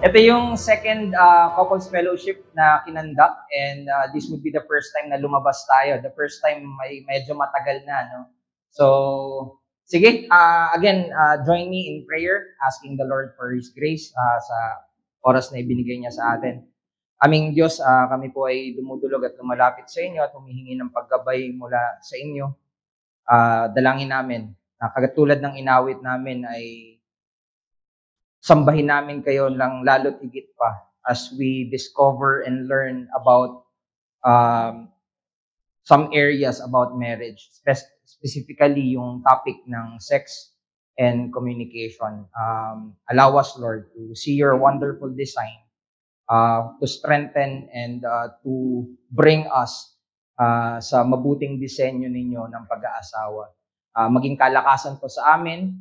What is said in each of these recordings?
Ito yung second couples fellowship na kinandak and this would be the first time na lumabas tayo. The first time may medyo matagal na, no? So, sige, again, join me in prayer, asking the Lord for His grace sa oras na ibinigay niya sa atin. Aming Diyos, kami po ay dumudulog at lumalapit sa inyo at humihingi ng paggabay mula sa inyo. Dalangin namin na katulad ng inawit namin ay sambahin namin kayo lang lalo't higit pa as we discover and learn about some areas about marriage, specifically yung topic ng sex and communication. Allow us, Lord, to see your wonderful design, to strengthen and to bring us sa mabuting disenyo ninyo ng pag-aasawa. Maging kalakasan to sa amin.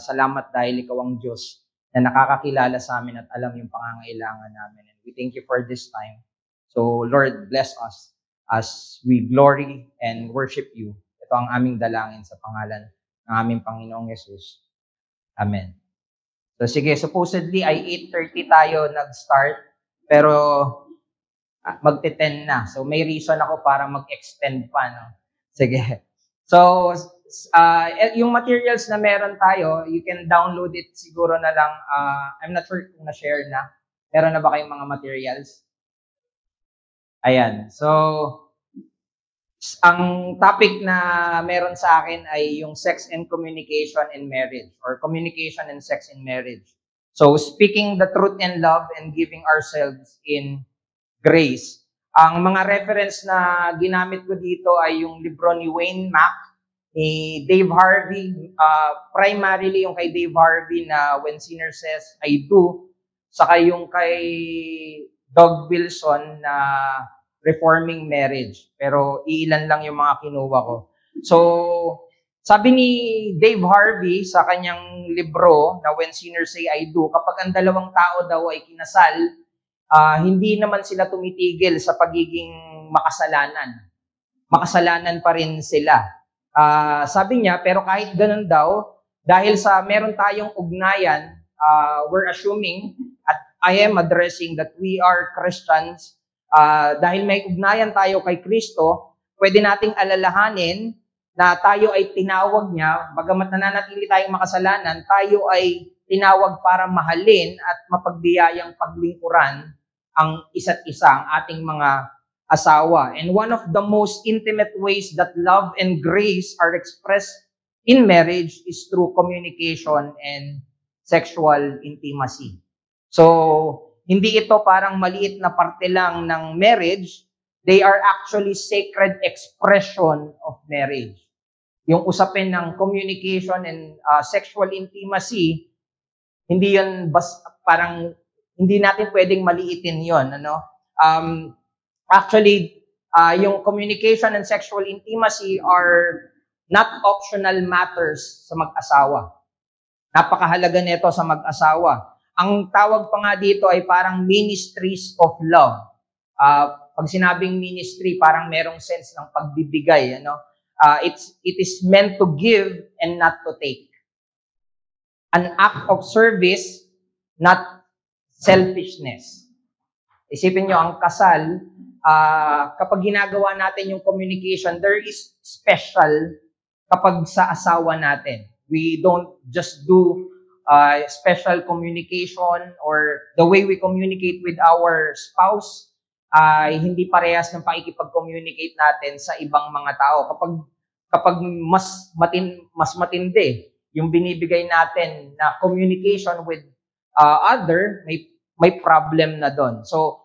Salamat dahil ikaw ang Diyos na nakakakilala sa amin at alam yung pangangailangan namin. And we thank you for this time. So, Lord, bless us as we glory and worship you. Ito ang aming dalangin sa pangalan ng aming Panginoong Yesus. Amen. So, sige, supposedly ay 8:30 tayo nag-start, pero magte-10 na. So, may reason ako para mag-extend pa, no? Sige. So, yung materials na meron tayo, you can download it siguro na lang. I'm not sure kung na-share na. Meron na ba kayong mga materials? Ayan. So, ang topic na meron sa akin ay yung sex and communication in marriage or communication and sex in marriage. So, speaking the truth in love and giving ourselves in grace. Ang mga reference na ginamit ko dito ay yung libro ni Wayne Mack, ni Dave Harvey, primarily yung kay Dave Harvey na When Sinner Says I Do, saka yung kay Doug Wilson na Reforming Marriage. Pero iilan lang yung mga kinuha ko. So, sabi ni Dave Harvey sa kanyang libro na When Sinners Say I Do, kapag ang dalawang tao daw ay kinasal, hindi naman sila tumitigil sa pagiging makasalanan. Makasalanan pa rin sila. Sabi niya, pero kahit ganun daw, dahil sa meron tayong ugnayan, we're assuming, at I am addressing that we are Christians, dahil may ugnayan tayo kay Kristo, pwede nating alalahanin na tayo ay tinawag niya, bagamat nananatili tayong makasalanan, tayo ay tinawag para mahalin at mapagbiyayang paglingkuran ang isa't isa, ang ating mga asawa. And one of the most intimate ways that love and grace are expressed in marriage is through communication and sexual intimacy. So, hindi ito parang maliit na parte lang ng marriage. They are actually sacred expression of marriage. Yung usapin ng communication and sexual intimacy, hindi yun parang hindi natin pwedeng maliitin yon, ano? Actually, yung communication and sexual intimacy are not optional matters sa mag-asawa. Napakahalaga nito sa mag-asawa. Ang tawag pa nga dito ay parang ministries of love. Pag sinabing ministry, parang merong sense ng pagbibigay, ano? It is meant to give and not to take. An act of service, not selfishness. Isipin nyo, ang kasal, kapag ginagawa natin yung communication, there is special kapag sa asawa natin. We don't just do special communication or the way we communicate with our spouse, hindi parehas ng pakikipag-communicate natin sa ibang mga tao. Kapag mas matindi yung binibigay natin na communication with other, may problem na doon. So,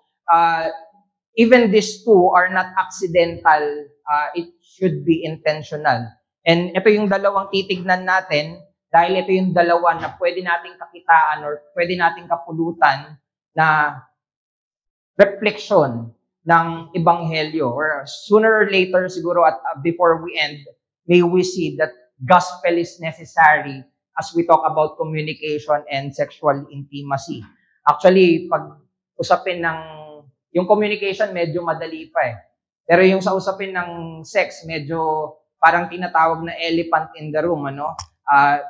even these two are not accidental. It should be intentional. And ito yung dalawang titignan natin dahil ito yung dalawa na pwede nating kakitaan or pwede nating kapulutan na reflection ng Ebanghelyo. Or sooner or later, siguro at before we end, may we see that gospel is necessary as we talk about communication and sexual intimacy. Actually, pag usapin ng yung communication, medyo madali pa eh. Pero yung sa usapin ng sex, medyo parang tinatawag na elephant in the room, ano?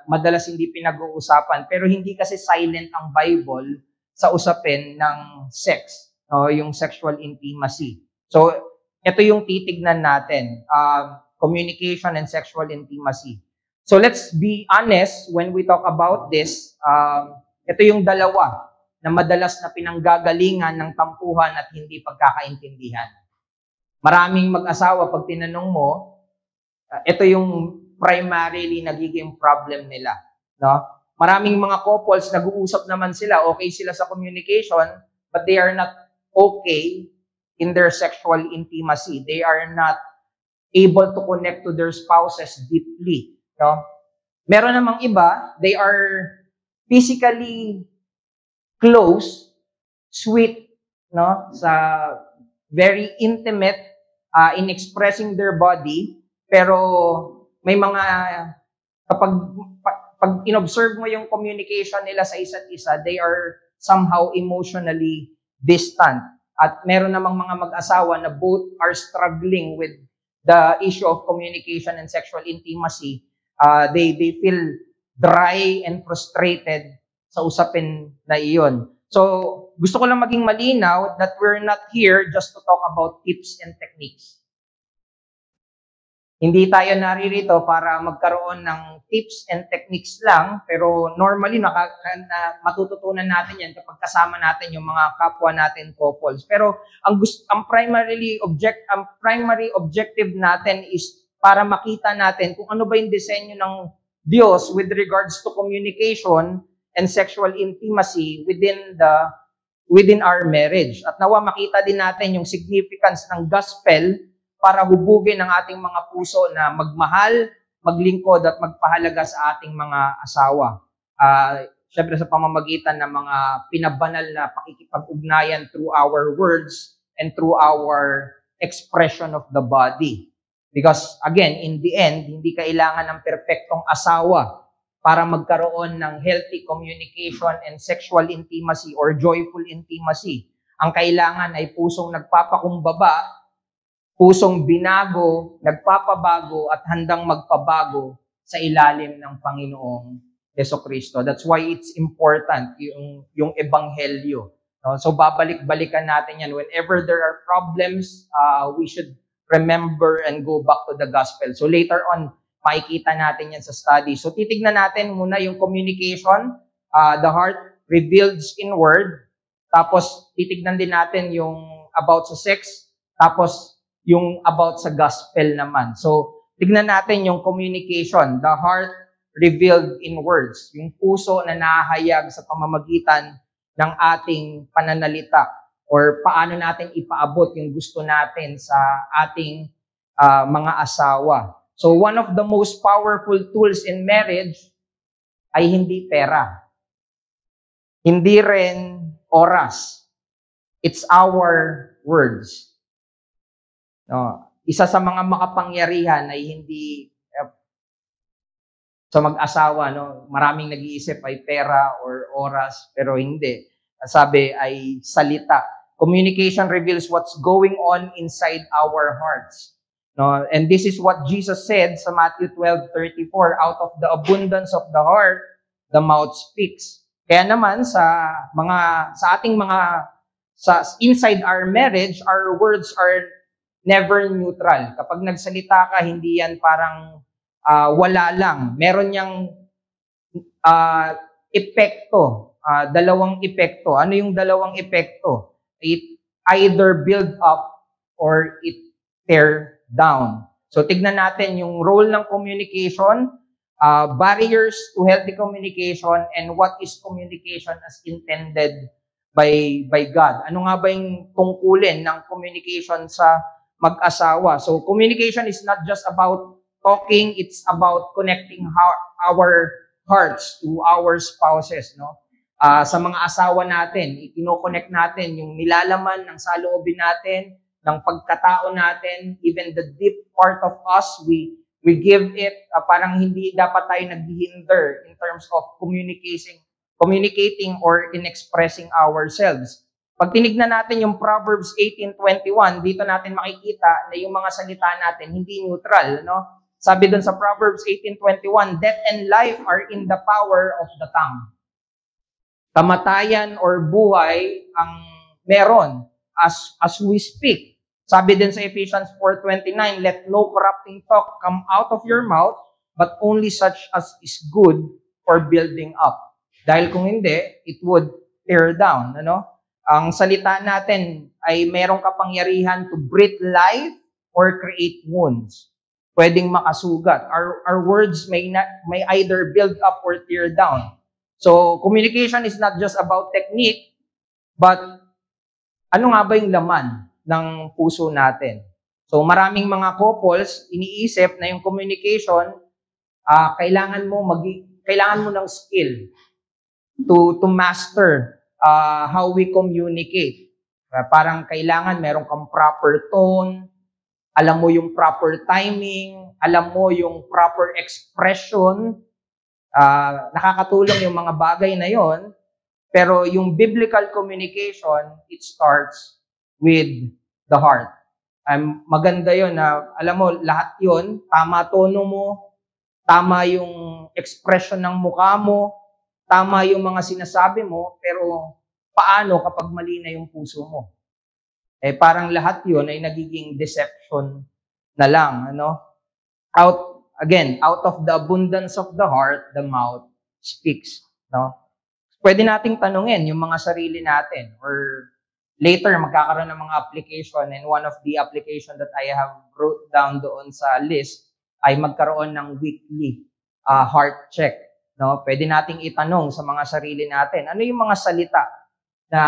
Madalas hindi pinag-uusapan. Pero hindi kasi silent ang Bible sa usapin ng sex, yung sexual intimacy. So, ito yung titignan natin, communication and sexual intimacy. So, let's be honest when we talk about this. Ito yung dalawa na madalas na pinanggagalingan ng tampuhan at hindi pagkakaintindihan. Maraming mag-asawa, pag tinanong mo, ito yung primarily nagiging problem nila. No? Maraming mga couples, nag-uusap naman sila, okay sila sa communication, but they are not okay in their sexual intimacy. They are not able to connect to their spouses deeply. No? Meron namang iba, they are physically close, sweet, no? Sa very intimate in expressing their body, pero may mga, kapag pag inobserve mo yung communication nila sa isa't isa, they are somehow emotionally distant. At meron namang mga mag-asawa na both are struggling with the issue of communication and sexual intimacy. They feel dry and frustrated sa usapin na iyon. So, gusto ko lang maging malinaw that we're not here just to talk about tips and techniques. Hindi tayo naririto para magkaroon ng tips and techniques lang, pero normally matututunan natin yan kapag kasama natin yung mga kapwa natin couples. Pero ang primary objective natin is para makita natin kung ano ba yung disenyo ng Diyos with regards to communication and sexual intimacy within our marriage. At nawa makita din natin yung significance ng gospel para hubugin ang ating mga puso na magmahal, maglingkod at magpahalaga sa ating mga asawa. Siyempre sa pamamagitan ng mga pinabanal na pakikipag-ugnayan through our words and through our expression of the body. Because again, in the end, hindi kailangan ng perpektong asawa para magkaroon ng healthy communication and sexual intimacy or joyful intimacy. Ang kailangan ay pusong nagpapakumbaba, pusong binago, nagpapabago at handang magpabago sa ilalim ng Panginoong Jesucristo. That's why it's important yung ebanghelyo. No? So babalik-balikan natin yan. Whenever there are problems, we should remember and go back to the gospel. So later on, makikita natin yan sa study. So titignan natin muna yung communication, the heart revealed in word, tapos titignan din natin yung about sa sex, tapos yung about sa gospel naman. So, tignan natin yung communication, the heart revealed in words, yung puso na nahahayag sa pamamagitan ng ating pananalita or paano natin ipaabot yung gusto natin sa ating mga asawa. So, one of the most powerful tools in marriage ay hindi pera. Hindi rin oras. It's our words. No, isa sa mga makapangyarihan ay hindi sa mag-asawa, no, maraming nag-iisip ay pera or oras, pero hindi. Sabi ay salita. Communication reveals what's going on inside our hearts. No, and this is what Jesus said sa Matthew 12:34, out of the abundance of the heart, the mouth speaks. Kaya naman sa inside our marriage, our words are never neutral. Kapag nagsalita ka, hindi yan parang wala lang. Meron niyang epekto, dalawang epekto. Ano yung dalawang epekto? It either build up or it tear down. So tignan natin yung role ng communication, barriers to healthy communication, and what is communication as intended by God. Ano nga ba yung tungkulin ng communication sa mag-asawa? So communication is not just about talking, it's about connecting our hearts to our spouses, no? Sa mga asawa natin, ikino-connect natin yung nilalaman ng saloobin natin, ng pagkatao natin, even the deep part of us, we give it, parang hindi dapat tayo naghihinder in terms of communicating or in expressing ourselves. Pag tinignan natin yung Proverbs 18:21, dito natin makikita na yung mga salita natin hindi neutral, no? Sabi dun sa Proverbs 18:21, death and life are in the power of the tongue. kamatayan or buhay ang meron as we speak. Sabi din sa Ephesians 4:29, let no corrupting talk come out of your mouth, but only such as is good for building up. Dahil kung hindi, it would tear down. Ang salita natin ay merong kapangyarihan to breathe life or create wounds. Pwedeng makasugat. Our words may either build up or tear down. So, communication is not just about technique, but ano nga ba yung laman ng puso natin? So, maraming mga couples, iniisip na yung communication, kailangan mo ng skill to master how we communicate. Parang kailangan meron kang proper tone, alam mo yung proper timing, alam mo yung proper expression. Nakakatulong yung mga bagay na yon, pero yung biblical communication, it starts with the heart. Maganda yon na, alam mo, lahat yon, tama tono mo, tama yung expression ng mukha mo, tama yung mga sinasabi mo, pero paano kapag mali na yung puso mo? Parang lahat yon ay nagiging deception na lang, Out of the abundance of the heart, the mouth speaks. Pwede nating tanungin yung mga sarili natin, or later magkakaroon ng mga application, and one of the application that I have wrote down doon sa list ay magkaroon ng weekly heart check. Pwede nating itanong sa mga sarili natin, ano yung mga salita na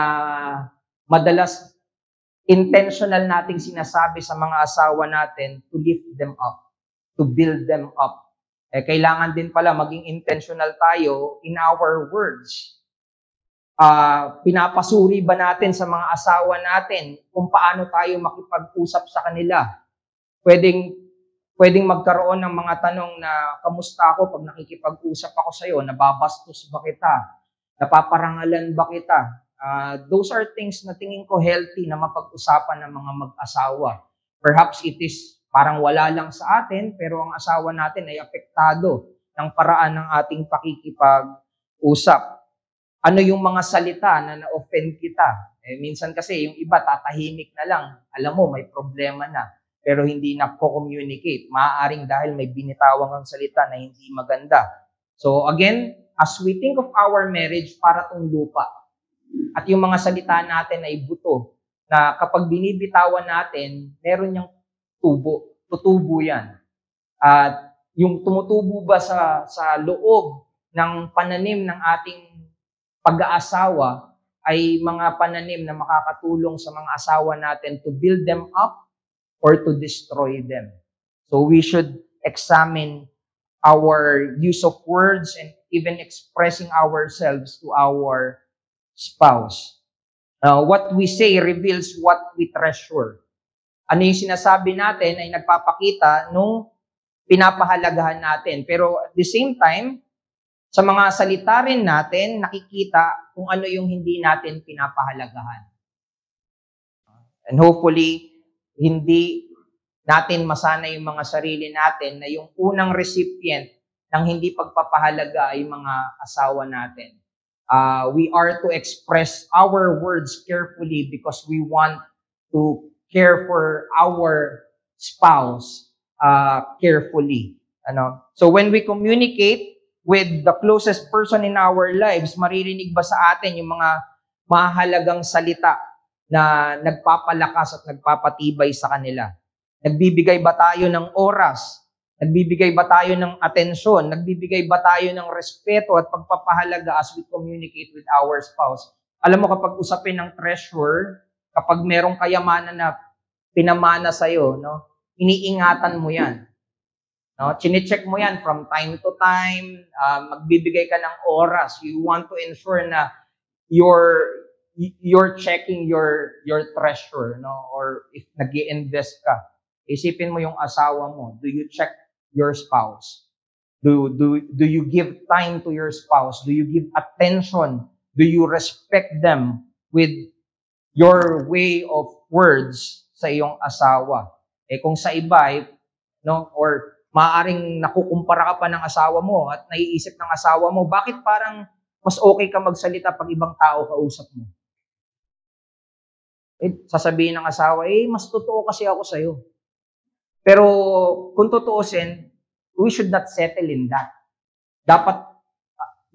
madalas intentional nating sinasabi sa mga asawa natin to lift them up, to build them up. Kailangan din pala maging intentional tayo in our words. Pinapasuri ba natin sa mga asawa natin kung paano tayo makipag-usap sa kanila? Pwedeng magkaroon ng mga tanong na, kamusta ako pag nakikipag-usap ako sa iyo? Nababastos ba kita? Napaparangalan ba kita? Those are things na tingin ko healthy na mapag-usapan ng mga mag-asawa. Perhaps it is parang wala lang sa atin, pero ang asawa natin ay apektado ng paraan ng ating pakikipag-usap. Ano yung mga salita na na-offend kita? Minsan kasi yung iba tatahimik na lang. Alam mo, may problema na, pero hindi na-communicate. Maaaring dahil may binitawang ang salita na hindi maganda. So again, as we think of our marriage, para tong lupa. At yung mga salita natin ay buto, na kapag binibitawan natin, meron niyang tubo. Tutubo yan. At yung tumutubo ba sa loob ng pananim ng ating pag-aasawa ay mga pananim na makakatulong sa mga asawa natin to build them up or to destroy them. So we should examine our use of words and even expressing ourselves to our spouse. What we say reveals what we treasure. Ano yung sinasabi natin ay nagpapakita nung pinapahalagahan natin. Pero at the same time, sa mga salita rin natin, nakikita kung ano yung hindi natin pinapahalagahan. And hopefully, hindi natin masanay yung mga sarili natin na yung unang recipient ng hindi pagpapahalaga ay mga asawa natin. We are to express our words carefully because we want to care for our spouse carefully. So when we communicate with the closest person in our lives, maririnig ba sa atin yung mga mahalagang salita na nagpapalakas at nagpapatibay sa kanila? Nagbibigay ba tayo ng oras? Nagbibigay ba tayo ng atensyon? Nagbibigay ba tayo ng respeto at pagpapahalaga as we communicate with our spouse? Alam mo, kapag usapin ng treasure, kapag merong kayamanan na pinamana sa'yo, iniingatan mo yan. Chine-check mo yan from time to time, magbibigay ka ng oras. You want to ensure na you're checking your treasure, or if nag-i-invest ka. Isipin mo yung asawa mo. Do you check your spouse? Do you give time to your spouse? Do you give attention? Do you respect them with your way of words sa iyong asawa? Kung sa iba, or maaaring nakukumpara ka pa ng asawa mo at naiisip ng asawa mo, bakit parang mas okay ka magsalita pag ibang tao kausap mo. Sasabihin ng asawa, mas totoo kasi ako sa'yo. Pero kung tutuusin, we should not settle in that. Dapat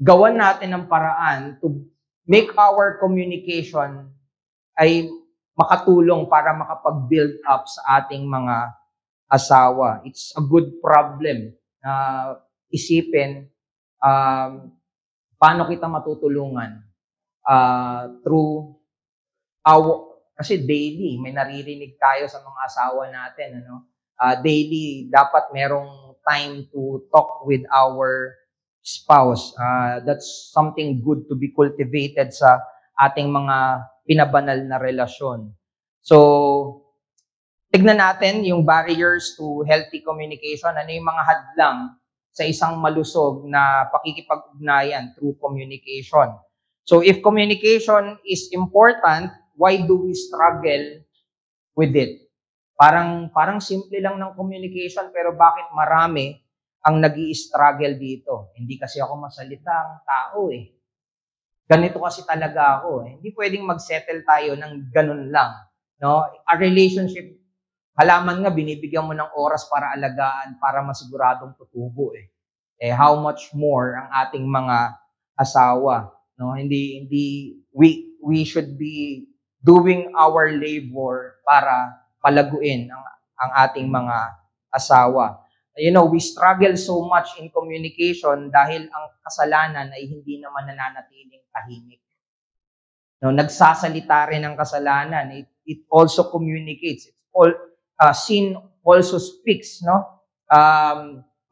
gawan natin ng paraan to make our communication ay makatulong para makapag-build up sa ating mga asawa. It's a good problem na isipin paano kita matutulungan through kasi daily may naririnig tayo sa mga asawa natin, daily dapat merong time to talk with our spouse. That's something good to be cultivated sa ating mga pinabanal na relasyon. So, tignan natin yung barriers to healthy communication. Ano yung mga hadlang sa isang malusog na pakikipag-ugnayan through communication. So, if communication is important, why do we struggle with it? Parang simple lang ng communication, pero bakit marami ang nag-i-struggle dito? Hindi kasi ako masalitang tao eh. Ganito kasi talaga ako eh. Hindi pwedeng mag-settle tayo ng ganun lang. No? A relationship, halaman nga, binibigyan mo ng oras para alagaan, para masiguradong tutubo eh. How much more ang ating mga asawa? No? We should be doing our labor para palaguin ang ating mga asawa. We struggle so much in communication dahil ang kasalanan ay hindi naman nananatiling tahimik. Nagsasalita rin ang kasalanan. It also communicates. Sin also speaks.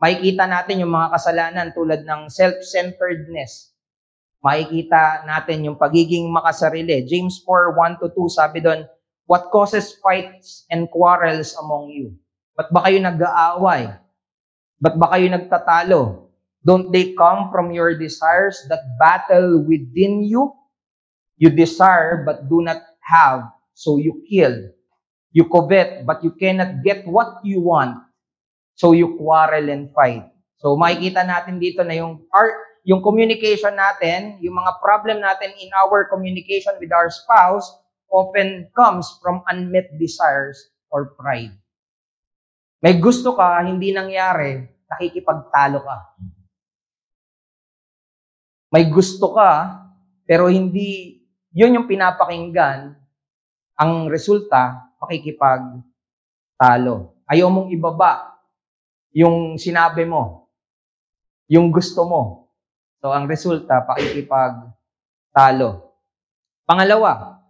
Makikita natin yung mga kasalanan tulad ng self-centeredness. Makikita natin yung pagiging makasarili. James 4:1-2 sabi doon, what causes fights and quarrels among you? Ba't ba kayo nag-aaway? Ba't ba kayo nagtatalo? Don't they come from your desires that battle within you? You desire but do not have, so you kill. You covet but you cannot get what you want, so you quarrel and fight. So makikita natin dito na yung communication natin, yung mga problem natin in our communication with our spouse often comes from unmet desires or pride. May gusto ka, hindi nangyari, nakikipagtalo ka. May gusto ka, pero hindi yun yung pinapakinggan, ang resulta, pakikipagtalo. Ayaw mong ibaba yung sinabi mo, yung gusto mo. So, ang resulta, pakikipagtalo. Pangalawa,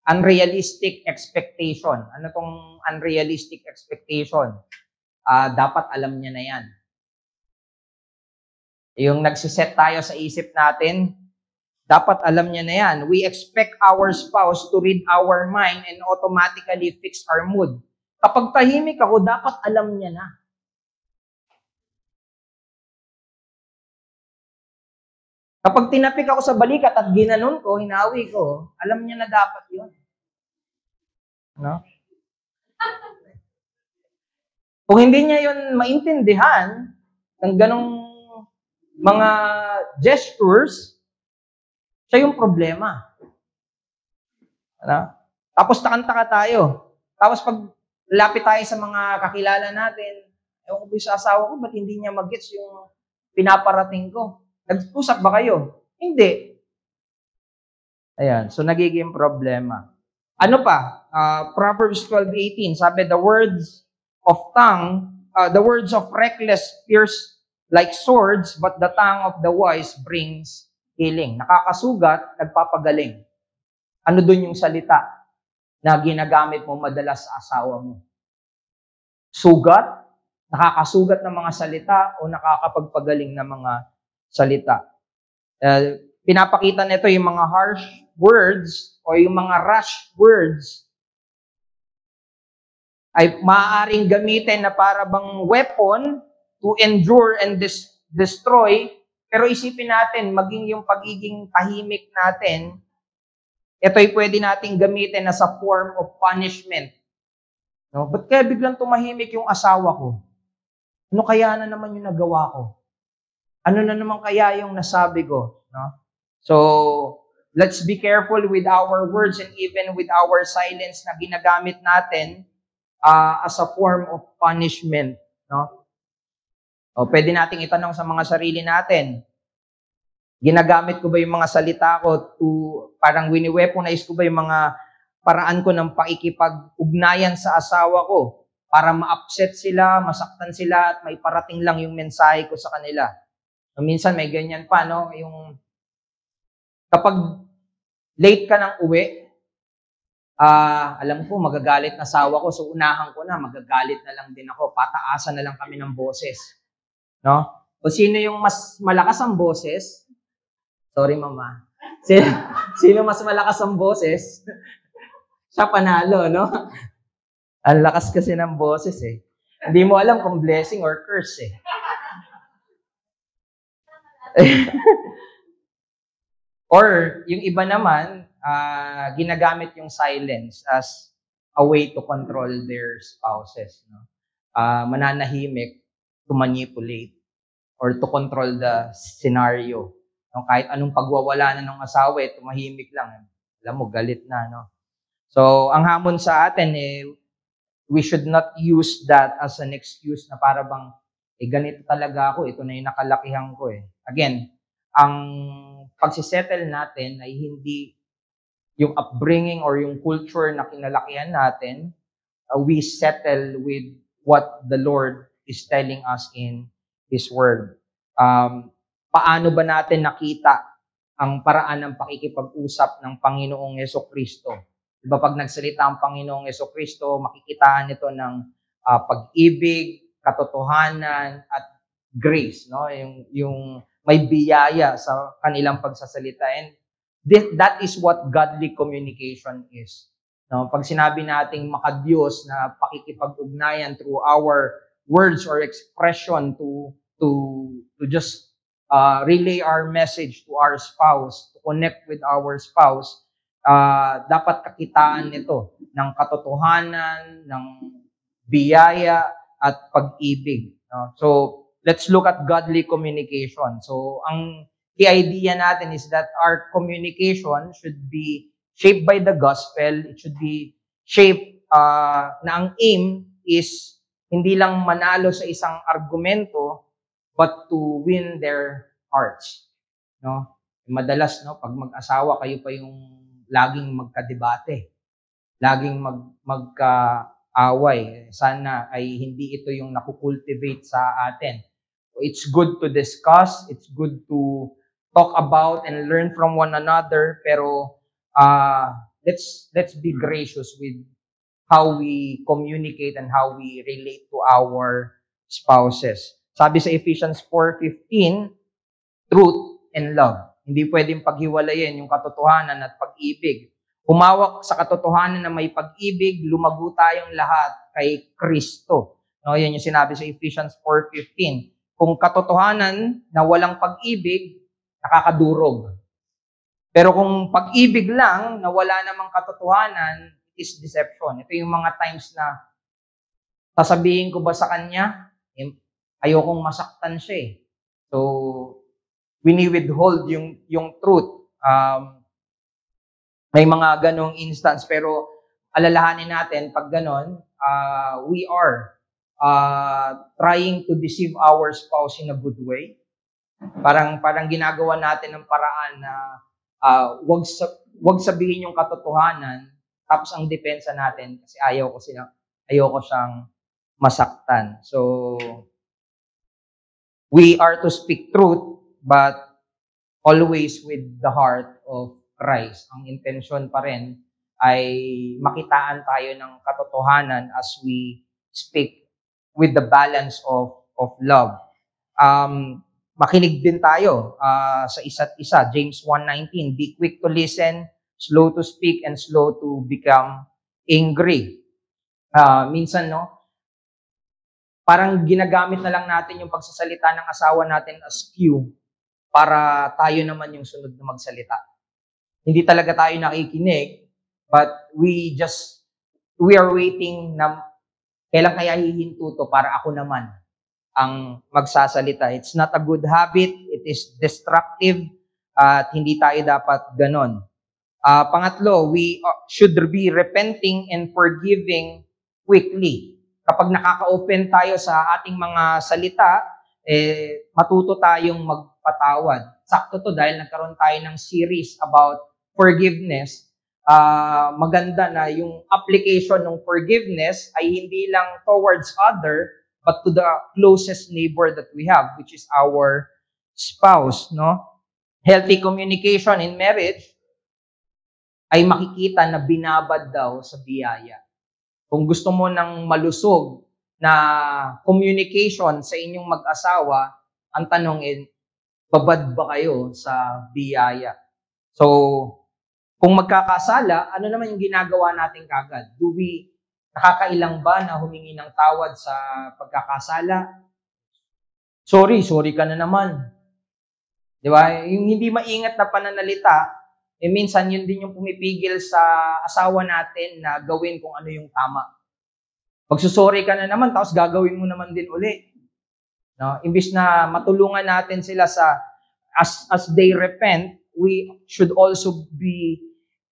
unrealistic expectation. Ano tong unrealistic expectation? Dapat alam niya na yan. Yung nagsiset tayo sa isip natin, dapat alam niya na yan. We expect our spouse to read our mind and automatically fix our mood. Kapag tahimik ako, dapat alam niya na. Kapag tinapik ako sa balikat at ginanon ko, hinawi ko, alam niya na dapat yun. No? Kung hindi niya yun maintindihan, ng ganong mga gestures, siya yung problema. Ano? Tapos takanta tayo. Tapos pag lapit tayo sa mga kakilala natin, ewan ko sa asawa ko, ba't hindi niya mag-gets yung pinaparating ko? Nag-usap ba kayo? Hindi. Ayan, so nagiging problema. Ano pa? Proverbs 12:18, sabi, the words of reckless pierce like swords, but the tongue of the wise brings healing. Nakakasugat, nagpapagaling. Ano dun yung salita na ginagamit mo madalas sa asawa mo? Sugat? Nakakasugat ng mga salita o nakakapagpagaling ng mga salita? Pinapakita nito yung mga harsh words o yung mga rash words ay maaaring gamitin na para bang weapon to endure and destroy. Pero isipin natin, maging yung pagiging tahimik natin, ito ay pwede nating gamitin as a form of punishment. No? Ba't kaya biglang tumahimik yung asawa ko? Ano kaya na naman yung nagawa ko? Ano na naman kaya yung nasabi ko? No? So, let's be careful with our words and even with our silence na ginagamit natin as a form of punishment. No? O, pwede nating itanong sa mga sarili natin, ginagamit ko ba yung mga salita ko parang wini-weaponize ko ba yung mga paraan ko ng pakikipag-ugnayan sa asawa ko para ma-upset sila, masaktan sila, at may parating lang yung mensahe ko sa kanila. Minsan may ganyan pa, no? Yung kapag late ka ng uwi, alam ko magagalit na asawa ko, so unahan ko na, magagalit na lang din ako, pataasan na lang kami ng boses. No? O sino yung mas malakas ang boses? Sorry, mama. Sino mas malakas ang boses? Siya panalo, no? Ang lakas kasi ng boses eh. Hindi mo alam kung blessing or curse eh. Or yung iba naman, ginagamit yung silence as a way to control their spouses. No? Mananahimik to manipulate or to control the scenario. No? Kahit anong pagwawala na ng asawa, tumahimik lang. Alam mo, galit na. No? So, ang hamon sa atin, we should not use that as an excuse na para bang, ganito talaga ako, ito na yung nakalakihan ko eh. Again, ang pagsisettle natin ay hindi yung upbringing or yung culture na kinalakihan natin. We settle with what the Lord is telling us in His Word. Paano ba natin nakita ang paraan ng pakikipag-usap ng Panginoong Jesucristo? Diba pag nagsalita ang Panginoong Jesucristo, makikitaan nito ng pag-ibig, katotohanan, at grace. No? Yung may biyaya sa kanilang pagsasalita. And that is what godly communication is. No? Pag sinabi nating makadiyos na pakikipag-ugnayan through our words or expression to just relay our message to our spouse, to connect with our spouse, dapat kakitaan nito ng katotohanan, ng biyaya, at pag-ibig. So, let's look at godly communication. So, ang key idea natin is that our communication should be shaped by the gospel. It should be shaped na ang aim is hindi lang manalo sa isang argumento, but to win their hearts. No? Madalas, no, pag mag-asawa, kayo pa yung laging magkadebate, laging magkaaway. Sana ay hindi ito yung nakukultivate sa atin. It's good to discuss, it's good to talk about and learn from one another, pero let's be gracious with how we communicate and how we relate to our spouses. Sabi sa Ephesians 4:15, truth and love. Hindi pwedeng paghiwalayin yung katotohanan at pag-ibig. Humawak sa katotohanan na may pag-ibig, lumago tayong lahat kay Kristo. No, yan yung sinabi sa Ephesians 4:15. Kung katotohanan na walang pag-ibig, nakakadurog. Pero kung pag-ibig lang na wala namang katotohanan, it is deception. Ito yung mga times na sasabihin ko ba sa kanya, ayokong masaktan siya eh. So, wini-withhold yung truth. May mga ganong instance, pero alalahanin natin, pag ganon, we are trying to deceive our spouse in a good way. Parang ginagawa natin ng paraan na wag sabihin yung katotohanan, tapos ang depensa natin, kasi ayoko siyang masaktan. So, we are to speak truth, but always with the heart of Christ. Ang intensyon pa rin ay makitaan tayo ng katotohanan as we speak with the balance of love. Makinig din tayo sa isa't isa. James 1:19, be quick to listen, slow to speak, and slow to become angry. Minsan, no, parang ginagamit na lang natin yung pagsasalita ng asawa natin as cue para tayo naman yung sunod na magsalita. Hindi talaga tayo nakikinig, but we are waiting na kailan kaya hihinto to para ako naman ang magsasalita. It's not a good habit. It is destructive. At hindi tayo dapat ganon. Pangatlo, we should be repenting and forgiving quickly. Kapag nakaka-open tayo sa ating mga salita, matuto tayong magpatawad. Sakto to dahil nagkaroon tayo ng series about forgiveness. Maganda na yung application ng forgiveness ay hindi lang towards other, but to the closest neighbor that we have, which is our spouse, no? Healthy communication in marriage ay makikita na binabad daw sa biyaya. Kung gusto mo ng malusog na communication sa inyong mag-asawa, ang tanong ay, babad ba kayo sa biyaya? So, kung magkakasala, ano naman yung ginagawa natin kagad? Nakakailang ba na humingi ng tawad sa pagkakasala? Sorry ka na naman. Di ba? Yung hindi maingat na pananalita, minsan yun din yung pumipigil sa asawa natin na gawin kung ano yung tama. Magsusorry ka na naman, tapos gagawin mo naman din uli. No? Imbis na matulungan natin sila sa, as they repent, we should also be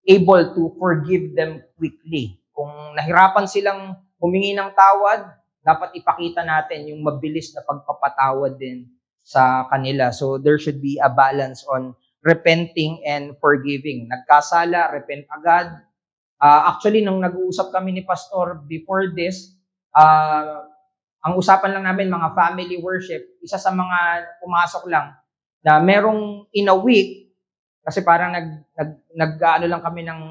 able to forgive them quickly. Kung nahirapan silang humingi ng tawad, dapat ipakita natin yung mabilis na pagpapatawad din sa kanila. So there should be a balance on repenting and forgiving. Nagkasala, repent agad. Actually, nung nag-uusap kami ni Pastor before this, ang usapan lang namin, mga family worship, isa sa mga pumasok lang, na merong in a week, kasi parang nag-ano lang kami ng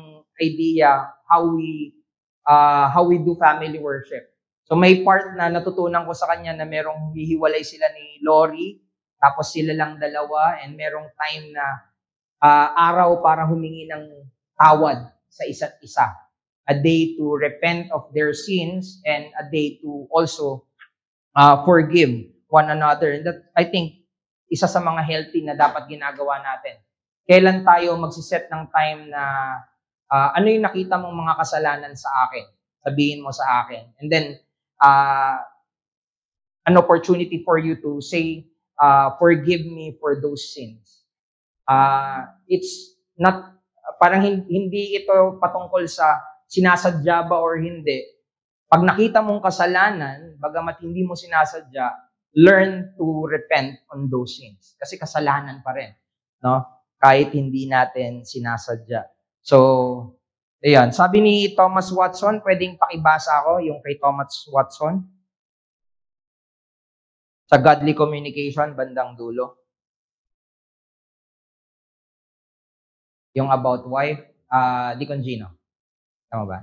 idea how we do family worship. So may part na natutunan ko sa kanya na merong hihiwalay sila ni Lori, tapos sila lang dalawa, and merong time na araw para humingi ng tawad sa isa't isa. A day to repent of their sins and a day to also forgive one another. And that, I think, isa sa mga healthy na dapat ginagawa natin. Kailan tayo magsiset ng time na ano yung nakita mong mga kasalanan sa akin? Sabihin mo sa akin. And then, an opportunity for you to say, forgive me for those sins. It's not, parang hindi ito patungkol sa sinasadya ba or hindi. Pag nakita mong kasalanan, bagamat hindi mo sinasadya, learn to repent on those sins. Kasi kasalanan pa rin, no? Kahit hindi natin sinasadya. So, ayan. Sabi ni Thomas Watson, pwedeng pakibasa ako yung kay Thomas Watson. Sa Godly Communication, bandang dulo. Yung about wife, Deacon Gino. Tama ba?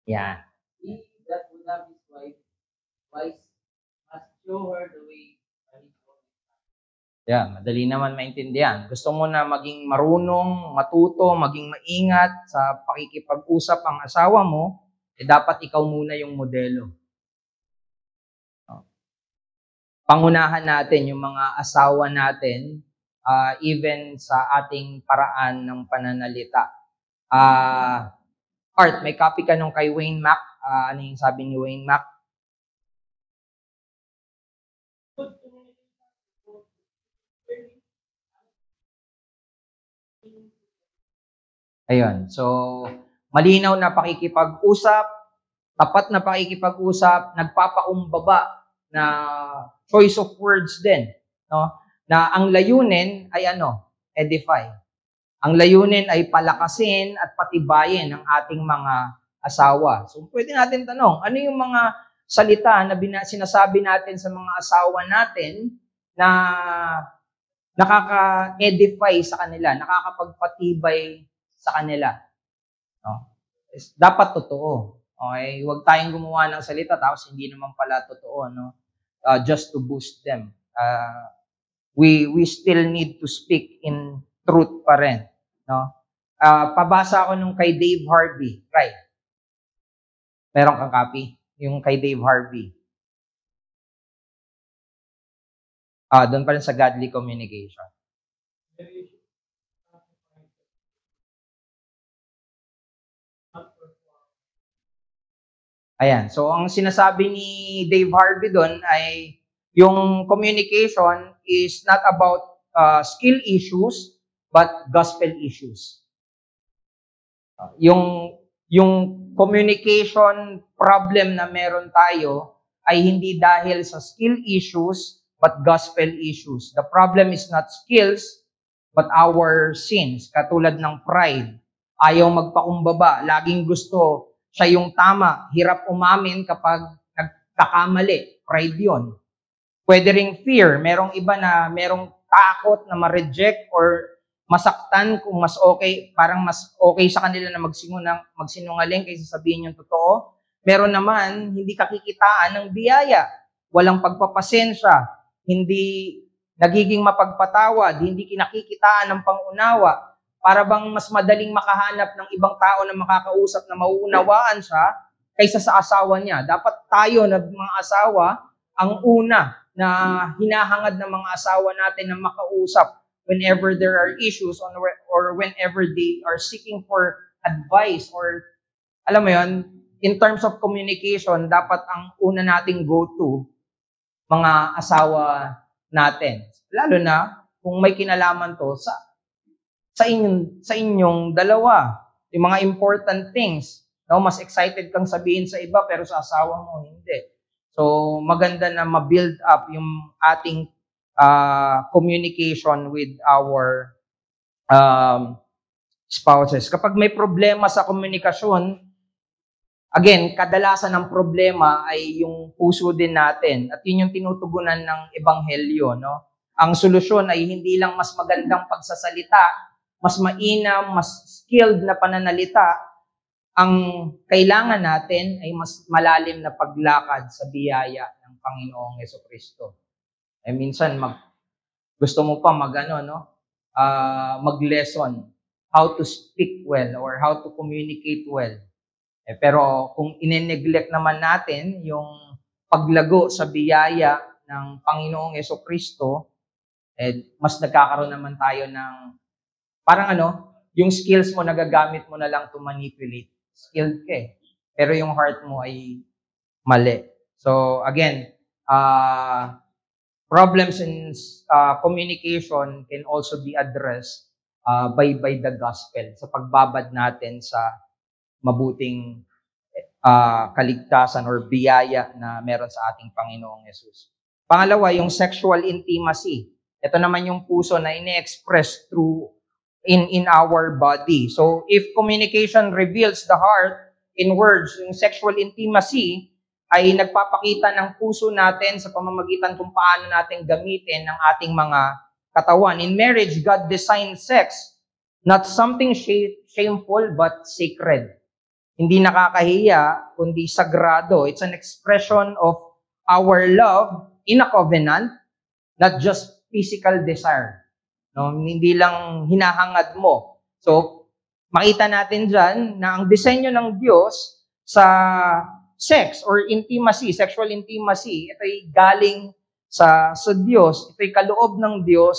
Yeah. He that would have his wife wise must show her the way. Yeah, madali naman maintindihan. Gusto mo na maging marunong, matuto, maging maingat sa pakikipag-usap ang asawa mo, dapat ikaw muna yung modelo. Pangunahan natin yung mga asawa natin, even sa ating paraan ng pananalita. Art, may copy ka nung kay Wayne Mac. Ano yung sabi ni Wayne Mac? Ayun. So, malinaw na pakikipag-usap, tapat na pakikipag-usap, nagpapakumbaba na choice of words din, no? Na ang layunin ay edify. Ang layunin ay palakasin at patibayin ang ating mga asawa. So, pwede natin tanong, ano yung mga salita na sinasabi natin sa mga asawa natin na nakaka-edify sa kanila, nakakapagpatibay sa kanila. No? Dapat totoo. Okay? Huwag tayong gumawa ng salita tapos hindi naman pala totoo, no? Just to boost them. We still need to speak in truth pa rin, no? Pabasa ako nung kay Dave Harvey, right? Meron kang copy? Yung kay Dave Harvey. Doon pa rin sa godly communication. Ayan. So, ang sinasabi ni Dave Harvey doon ay yung communication is not about skill issues, but gospel issues. Yung communication problem na meron tayo ay hindi dahil sa skill issues, but gospel issues. The problem is not skills, but our sins. Katulad ng pride. Ayaw magpakumbaba. Laging gusto siya yung tama. Hirap umamin kapag nagkakamali. Pride yon. Pwede ring fear. Merong iba na merong takot na ma-reject or masaktan kung mas okay, parang mas okay sa kanila na magsinungaling kaysa sabihin yung totoo. Meron naman, hindi kakikitaan ng biyaya. Walang pagpapasensya. Hindi nagiging mapagpatawad. Hindi kinakikitaan ng pangunawa. Para bang mas madaling makahanap ng ibang tao na makakausap na mauunawaan siya kaysa sa asawa niya. Dapat tayo na mga asawa, ang una na hinahangad ng mga asawa natin na makausap whenever there are issues or whenever they are seeking for advice or, alam mo yon, in terms of communication, dapat ang una nating go-to, mga asawa natin. Lalo na kung may kinalaman to sa inyong dalawa. Yung mga important things. No, mas excited kang sabihin sa iba pero sa asawa mo, hindi. So, maganda na ma-build up yung ating communication with our spouses. Kapag may problema sa komunikasyon, again, kadalasan ng problema ay yung puso din natin. At yun yung tinutugunan ng ebanghelyo. No? Ang solusyon ay hindi lang mas magandang pagsasalita, mas mainam, mas skilled na pananalita. Ang kailangan natin ay mas malalim na paglakad sa biyaya ng Panginoong Jesucristo. Minsan gusto mo pa mag-lesson how to speak well or how to communicate well. Pero kung ine-neglect naman natin yung paglago sa biyaya ng Panginoong Jesucristo, mas nagkakaroon naman tayo ng parang yung skills mo nagagamit mo na lang to manipulate. Skilled ka pero yung heart mo ay mali. So again, problems in communication can also be addressed by the gospel sa pagbabad natin sa mabuting kaligtasan or biyaya na meron sa ating Panginoong Yesus. Pangalawa, yung sexual intimacy. Ito naman yung puso na ine-express through in our body. So if communication reveals the heart in words, yung sexual intimacy ay nagpapakita ng puso natin sa pamamagitan kung paano natin gamitin ang ating mga katawan. In marriage, God designed sex, not something shameful, but sacred. Hindi nakakahiya, kundi sagrado. It's an expression of our love in a covenant, not just physical desire. No? Hindi lang hinahangad mo. So, makita natin dyan na ang disenyo ng Diyos sa sex or intimacy, sexual intimacy, ito'y galing sa Diyos. Ito'y kaloob ng Diyos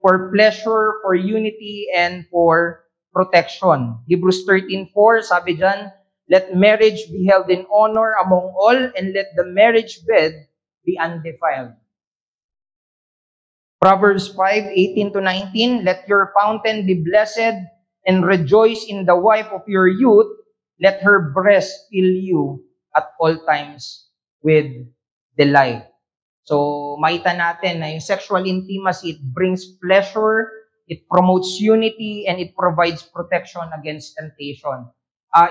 for pleasure, for unity, and for protection. Hebrews 13:4, sabi dyan, let marriage be held in honor among all, and let the marriage bed be undefiled. Proverbs 5:18-19, let your fountain be blessed, and rejoice in the wife of your youth. Let her breast fill you at all times with delight. So, makita natin na yung sexual intimacy, it brings pleasure, it promotes unity, and it provides protection against temptation.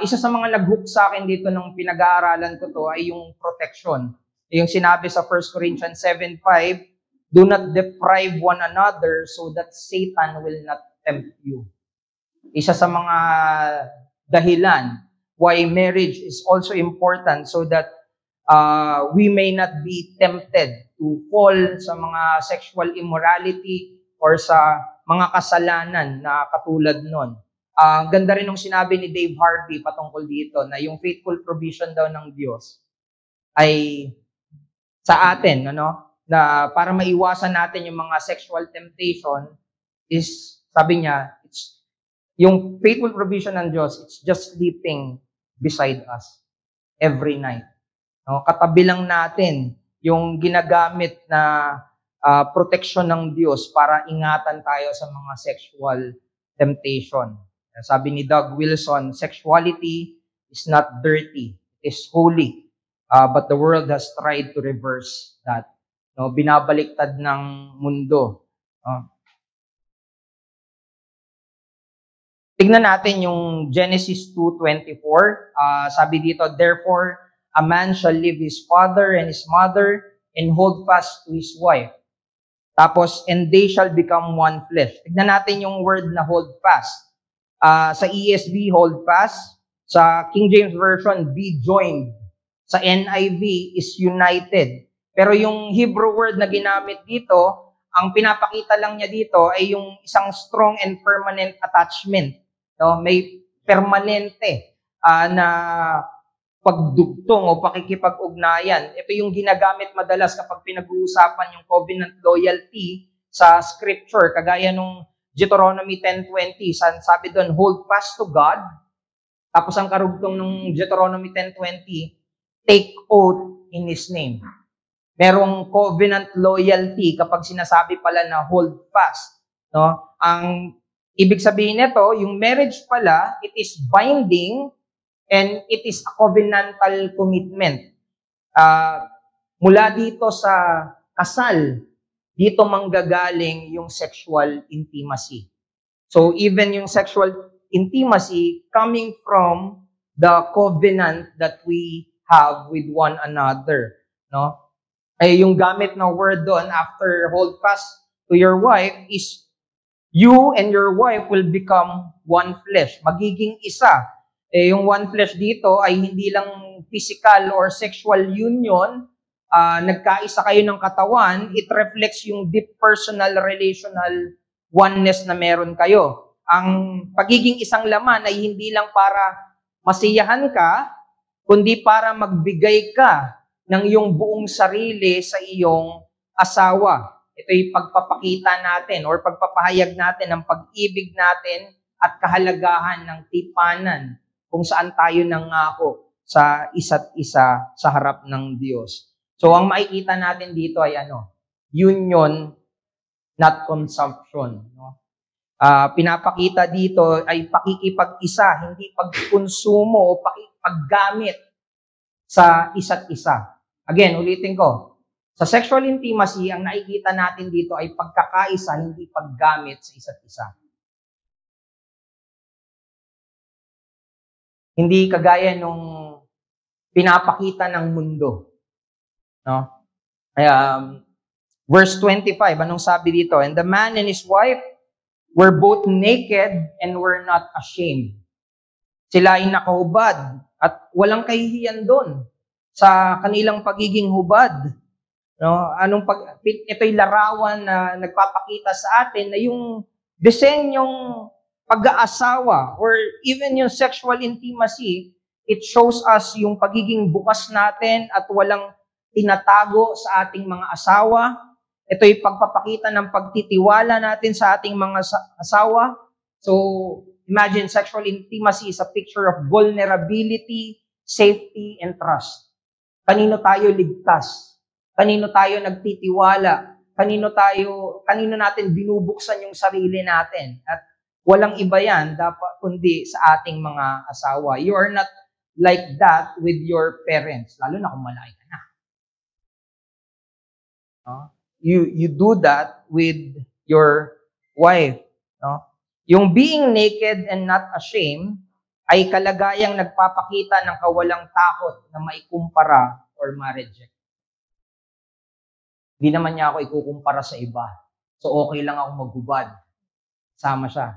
Isa sa mga nag-hook sa akin dito nung pinag-aaralan ko to ay yung protection. Yung sinabi sa 1 Corinthians 7:5, do not deprive one another so that Satan will not tempt you. Isa sa mga dahilan why marriage is also important so that we may not be tempted to fall sa mga sexual immorality or sa mga kasalanan na katulad nun. Ganda rin nung sinabi ni Dave Harvey patungkol dito na yung faithful provision daw ng Diyos ay sa atin, na para maiwasan natin yung mga sexual temptation is, sabi niya, it's yung faithful provision ng Diyos, it's just sleeping beside us every night. No? Katabi lang natin yung ginagamit na protection ng Diyos para ingatan tayo sa mga sexual temptation. Sabi ni Doug Wilson, sexuality is not dirty, it is holy. But the world has tried to reverse that. No, binabaliktad ng mundo. Tignan natin yung Genesis 2:24. Sabi dito, therefore, a man shall leave his father and his mother and hold fast to his wife. Tapos, and they shall become one flesh. Tignan natin yung word na hold fast. Sa ESV, hold fast. Sa King James Version, be joined. Sa NIV is united. Pero yung Hebrew word na ginamit dito, ang pinapakita lang niya dito ay yung isang strong and permanent attachment. No? May permanente na pagdugtong o pakikipag-ugnayan. Ito yung ginagamit madalas kapag pinag-uusapan yung covenant loyalty sa scripture. Kagaya nung Deuteronomy 10:20, sabi doon, hold fast to God. Tapos ang karugtong nung Deuteronomy 10:20, take oath in His name. Merong covenant loyalty kapag sinasabi pala na hold fast. No? Ang ibig sabihin nito, yung marriage pala, it is binding and it is a covenantal commitment. Mula dito sa kasal, dito manggagaling yung sexual intimacy. So even yung sexual intimacy coming from the covenant that we have with one another. No? Ay yung gamit na word doon after hold fast to your wife is you and your wife will become one flesh. Magiging isa. Yung one flesh dito ay hindi lang physical or sexual union. Nagkaisa kayo ng katawan. It reflects yung deep personal relational oneness na meron kayo. Ang pagiging isang laman ay hindi lang para masiyahan ka, kundi para magbigay ka ng iyong buong sarili sa iyong asawa. Ito'y pagpapakita natin or pagpapahayag natin ng pag-ibig natin at kahalagahan ng tipanan kung saan tayo nangako sa isa't isa sa harap ng Diyos. So, ang makikita natin dito ay union, not consumption. No? Pinapakita dito ay pakikipag-isa, hindi pagkonsumo o paggamit sa isa't isa. Again, ulitin ko. Sa sexual intimacy, ang nakikita natin dito ay pagkakaisa, hindi paggamit sa isa't isa. Hindi kagaya nung pinapakita ng mundo. No? Verse 25, anong sabi dito? And the man and his wife were both naked and were not ashamed. Sila ay nakahubad at walang kahihiyan doon sa kanilang pagiging hubad. No? Ito'y larawan na nagpapakita sa atin na yung disenyong pag-aasawa or even yung sexual intimacy, it shows us yung pagiging bukas natin at walang tinatago sa ating mga asawa. Ito'y pagpapakita ng pagtitiwala natin sa ating mga asawa. So, imagine sexual intimacy is a picture of vulnerability, safety, and trust. Kanino tayo ligtas? Kanino tayo nagtitiwala? Kanino natin binubuksan yung sarili natin? At walang iba yan, dapat kundi sa ating mga asawa. You are not like that with your parents, lalo na kung malaki ka na. No? You do that with your wife. No? Yung being naked and not ashamed ay kalagayang nagpapakita ng kawalang takot na maikumpara or ma-reject. Hindi naman niya ako ikukumpara sa iba. So okay lang ako maghubad. Sama siya.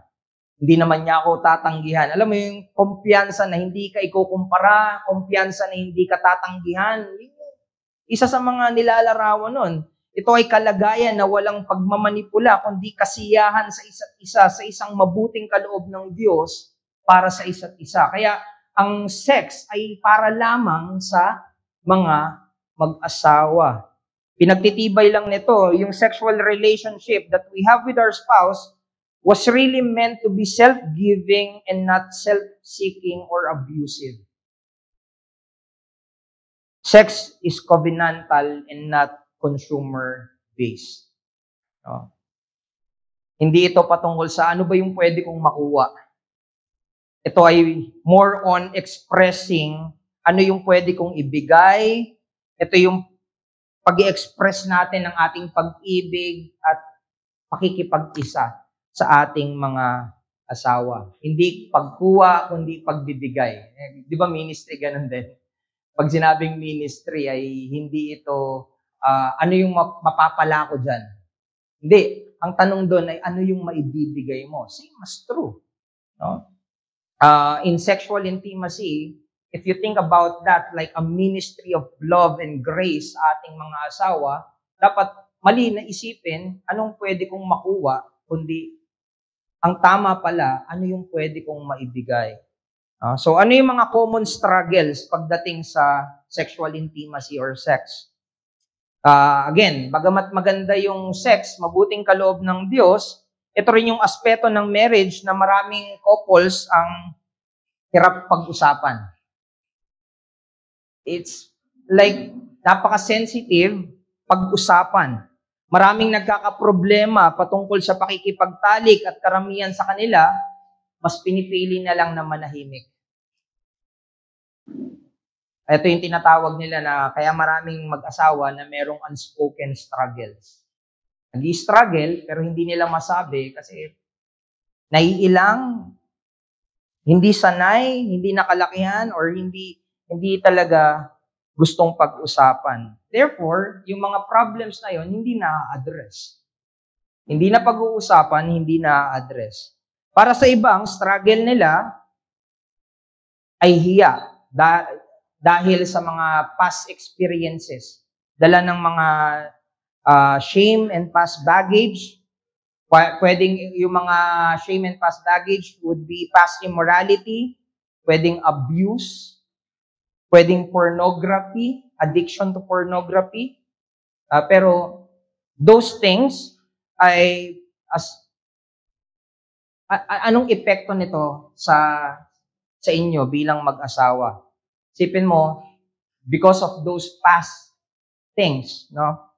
Hindi naman niya ako tatanggihan. Alam mo yung kumpiyansa na hindi ka ikukumpara, kumpiyansa na hindi ka tatanggihan. Isa sa mga nilalarawan nun. Ito ay kalagayan na walang pagmamanipula, kundi kasiyahan sa isa't isa, sa isang mabuting kaloob ng Diyos para sa isa't isa. Kaya ang sex ay para lamang sa mga mag-asawa. Pinagtitibay lang nito, yung sexual relationship that we have with our spouse was really meant to be self-giving and not self-seeking or abusive. Sex is covenantal and not consumer-based. No? Hindi ito patungkol sa ano ba yung pwede kong makuha. Ito ay more on expressing ano yung pwede kong ibigay. Ito yung pag-i-express natin ng ating pag-ibig at pakikipag-isa sa ating mga asawa. Hindi pagkuha, kundi pagbibigay. Di ba ministry ganun din? Pag sinabing ministry ay hindi ito, ano yung mapapala ko dyan? Hindi. Ang tanong doon ay ano yung maibibigay mo? Same as true. No? In sexual intimacy, if you think about that like a ministry of love and grace sa ating mga asawa, dapat mali na isipin anong pwede kong makuha, kundi ang tama pala, ano yung pwede kong maibigay. So ano yung mga common struggles pagdating sa sexual intimacy or sex? Again, bagamat maganda yung sex, mabuting kaloob ng Diyos, ito rin yung aspeto ng marriage na maraming couples ang hirap pag-usapan. It's like napaka-sensitive pag-usapan. Maraming nagkakaproblema patungkol sa pakikipagtalik at karamihan sa kanila, mas pinipili na lang na manahimik. Ito yung tinatawag nila na kaya maraming mag-asawa na merong unspoken struggles. Nag-i-struggle pero hindi nila masabi kasi naiilang, hindi sanay, hindi nakalakihan, or hindi talaga gustong pag-usapan. Therefore, yung mga problems na yon hindi na-address. Hindi na pag-uusapan, hindi na-address. Para sa ibang, struggle nila ay hiya. Dahil sa mga past experiences, dala ng mga shame and past baggage. Pwedeng yung mga shame and past baggage would be past immorality, pwedeng abuse, pwedeng pornography, addiction to pornography. Pero those things ay anong epekto nito sa inyo bilang mag-asawa? Sipin mo, because of those past things, no?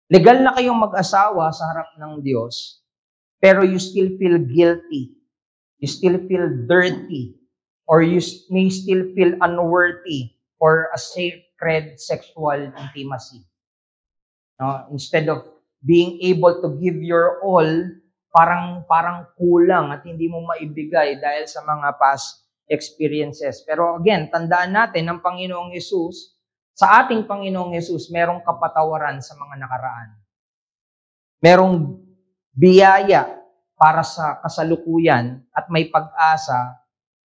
Legal na kayong mag-asawa sa harap ng Diyos, pero you still feel guilty. You still feel dirty. Or you may still feel unworthy for a sacred sexual intimacy. No? Instead of being able to give your all, parang kulang at hindi mo maibigay dahil sa mga past experiences. Pero again, tandaan natin ng Panginoong Hesus, sa ating Panginoong Hesus, merong kapatawaran sa mga nakaraan. Merong biyaya para sa kasalukuyan at may pag-asa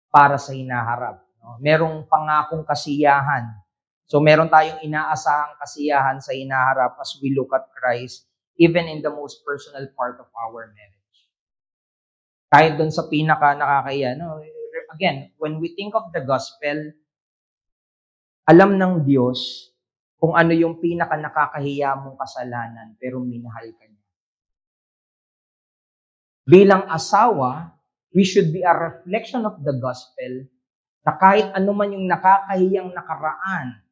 para sa hinaharap. Merong pangakong kasiyahan. So meron tayong inaasahang kasiyahan sa hinaharap as we look at Christ, even in the most personal part of our marriage. Kahit doon sa pinaka nakakaya, no? Again, when we think of the gospel, alam ng Diyos kung ano yung pinaka nakakahiya mong kasalanan, pero minahal ka niya. Bilang asawa, we should be a reflection of the gospel na kahit ano man yung nakakahiyang nakaraan,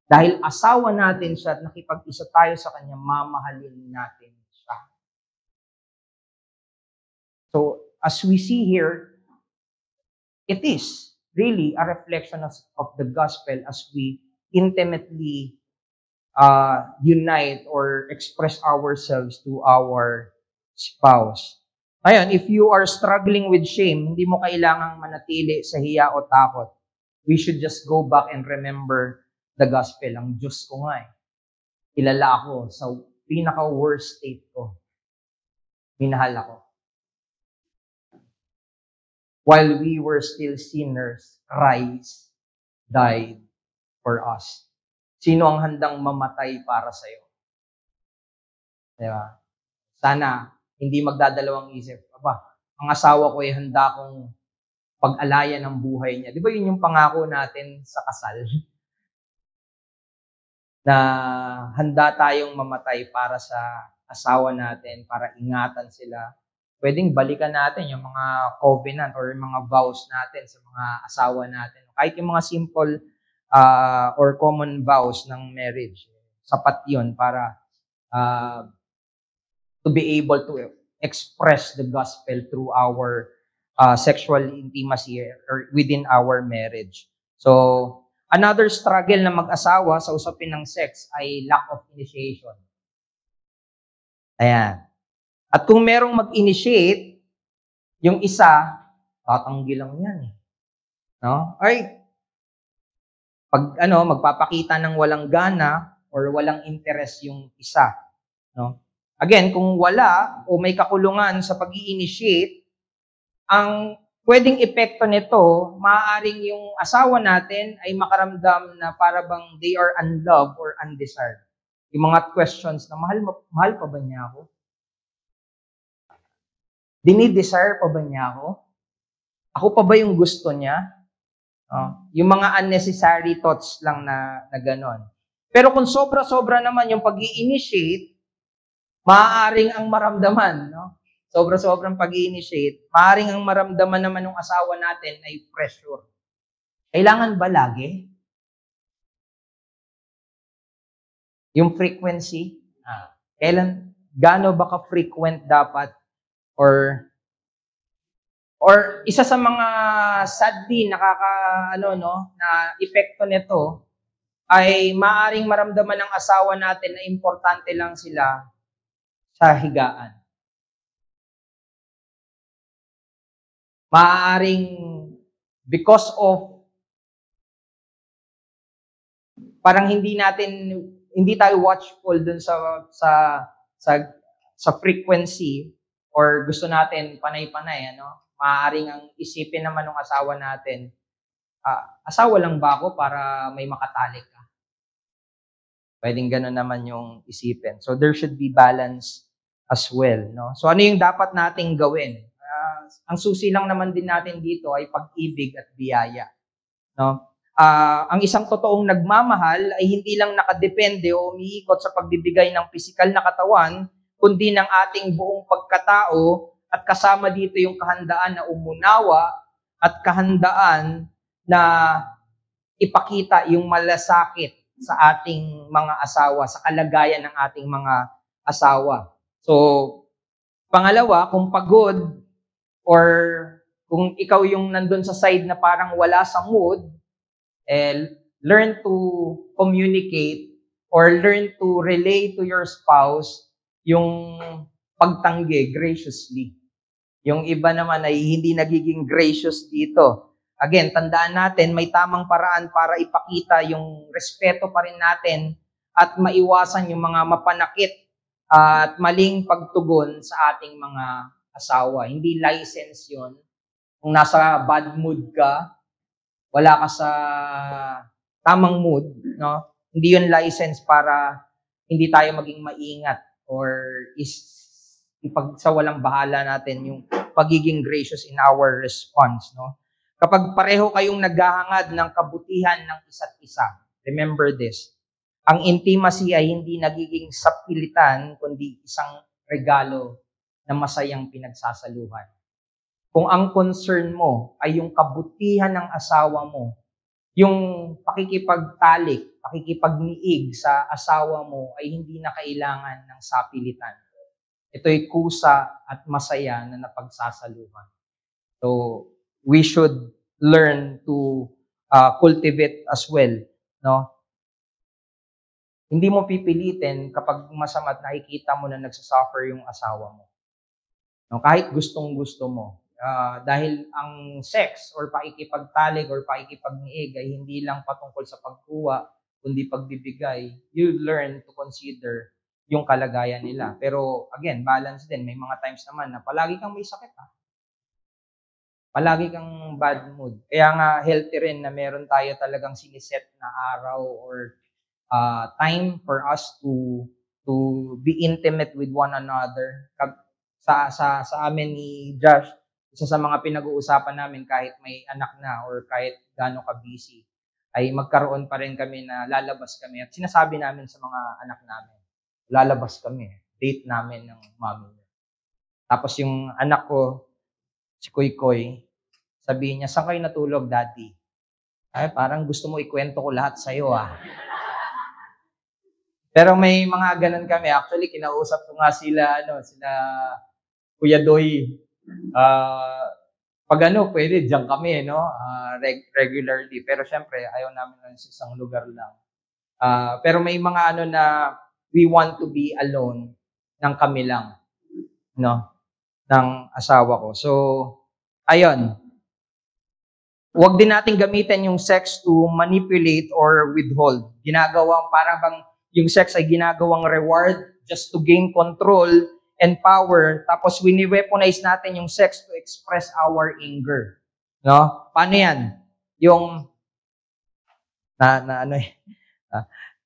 dahil asawa natin siya at nakipag-isa tayo sa kanya, mamahalin natin siya. So, as we see here, it is really a reflection of the gospel as we intimately unite or express ourselves to our spouse. Ngayon, if you are struggling with shame, hindi mo kailangang manatili sa hiya o takot. We should just go back and remember the gospel. Ang Diyos ko nga kilala ako sa pinaka-worst state ko. Minahal ako. While we were still sinners, Christ died for us. Sino ang handang mamatay para sa'yo? Diba? Sana, hindi magdadalawang isip. Ang asawa ko ay handa kong pag-alaya ng buhay niya. Di ba yun yung pangako natin sa kasal? na handa tayong mamatay para sa asawa natin, para ingatan sila. Pwedeng balikan natin yung mga covenant or yung mga vows natin sa mga asawa natin. Kahit yung mga simple or common vows ng marriage. Sapat yun para to be able to express the gospel through our sexual intimacy or within our marriage. So, another struggle na mag-asawa sa usapin ng sex ay lack of initiation. Ayan. At kung merong mag-initiate, yung isa, tatanggi lang yan eh. No? Ay, pag magpapakita ng walang gana or walang interest yung isa. No? Again, kung wala o may kakulungan sa pag-i-initiate, ang pwedeng epekto nito, maaaring yung asawa natin ay makaramdam na para bang they are unloved or undesired. Yung mga questions na, mahal pa ba niya ako? Dinidesire pa ba niya ako? Ako pa ba yung gusto niya? Yung mga unnecessary thoughts lang na gano'n. Pero kung sobra-sobra naman yung pag-i-initiate, maaaring ang maramdaman, no? Sobra-sobrang pag-i-initiate, maaaring ang maramdaman naman ng asawa natin ay pressure. Kailangan ba lagi? Yung frequency, gaano ba ka-frequent dapat? Or isa sa mga sadly na epekto nito ay maaring maramdaman ng asawa natin na importante lang sila sa higaan. Maaring because of parang hindi tayo watchful dun sa frequency or gusto natin panay-panay, maaaring ang isipin naman ng asawa natin, asawa lang ba ako para may makatalik ka? Pwedeng gano'n naman yung isipin. So there should be balance as well, no? So ano yung dapat nating gawin? Ang susi lang naman din natin dito ay pag-ibig at biyaya, no? Ang isang totoong nagmamahal ay hindi lang nakadepende o umiikot sa pagbibigay ng pisikal na katawan, kundi ng ating buong pagkatao at kasama dito yung kahandaan na umunawa at kahandaan na ipakita yung malasakit sa ating mga asawa, sa kalagayan ng ating mga asawa. So, pangalawa, kung pagod or kung ikaw yung nandun sa side na parang wala sa mood, learn to communicate or learn to relate to your spouse yung pagtanggi graciously. Yung iba naman ay hindi nagiging gracious dito. Again, tandaan natin, may tamang paraan para ipakita yung respeto pa rin natin at maiwasan yung mga mapanakit at maling pagtugon sa ating mga asawa. Hindi license yon. Kung nasa bad mood ka, wala ka sa tamang mood, no? Hindi yun license para hindi tayo maging maingat or sa walang bahala natin yung pagiging gracious in our response, no? Kapag pareho kayong naghahangad ng kabutihan ng isa't isa, remember this, ang intimacy ay hindi nagiging sapilitan, kundi isang regalo na masayang pinagsasaluhan. Kung ang concern mo ay yung kabutihan ng asawa mo, yung pakikipagtalik, pakikipagniig sa asawa mo ay hindi na kailangan ng sapilitan. Ito'y kusa at masaya na napagsasaluhan. So, we should learn to cultivate as well, no? Hindi mo pipilitin kapag masama at nakikita mo na nagsasuffer yung asawa mo. No? Kahit gustong-gusto mo. Dahil ang sex or pakikipagtalik or pakikipagniig ay hindi lang patungkol sa pagkuha, kundi pagbibigay, you learn to consider yung kalagayan nila. Pero again, balance din. May mga times naman na palagi kang may sakit. Palagi kang bad mood. Kaya nga healthy rin na meron tayo talagang siniset na araw or time for us to be intimate with one another. Sa amin ni Josh, isa sa mga pinag-uusapan namin kahit may anak na or kahit gaano ka busy, ay magkaroon pa rin kami na lalabas kami at sinasabi namin sa mga anak namin, lalabas kami, date namin ng mami niya. Tapos yung anak ko, si Koy Koy, sabihin niya, saan kayo natulog, Daddy? Ay, parang gusto mo ikwento ko lahat sa'yo, ah. Pero may mga ganun kami. Actually, kinausap ko nga sila Kuya Doy. Pag pwede, diyan kami, no? Regularly. Pero syempre, ayaw namin lang sa isang lugar lang. Pero may mga na we want to be alone ng kami lang, no? Ng asawa ko. So, ayun. Huwag din natin gamitin yung sex to manipulate or withhold. Parang bang yung sex ay ginagawang reward just to gain control and power. Tapos wini-weaponize natin yung sex to express our anger. No? Paano yan? Yung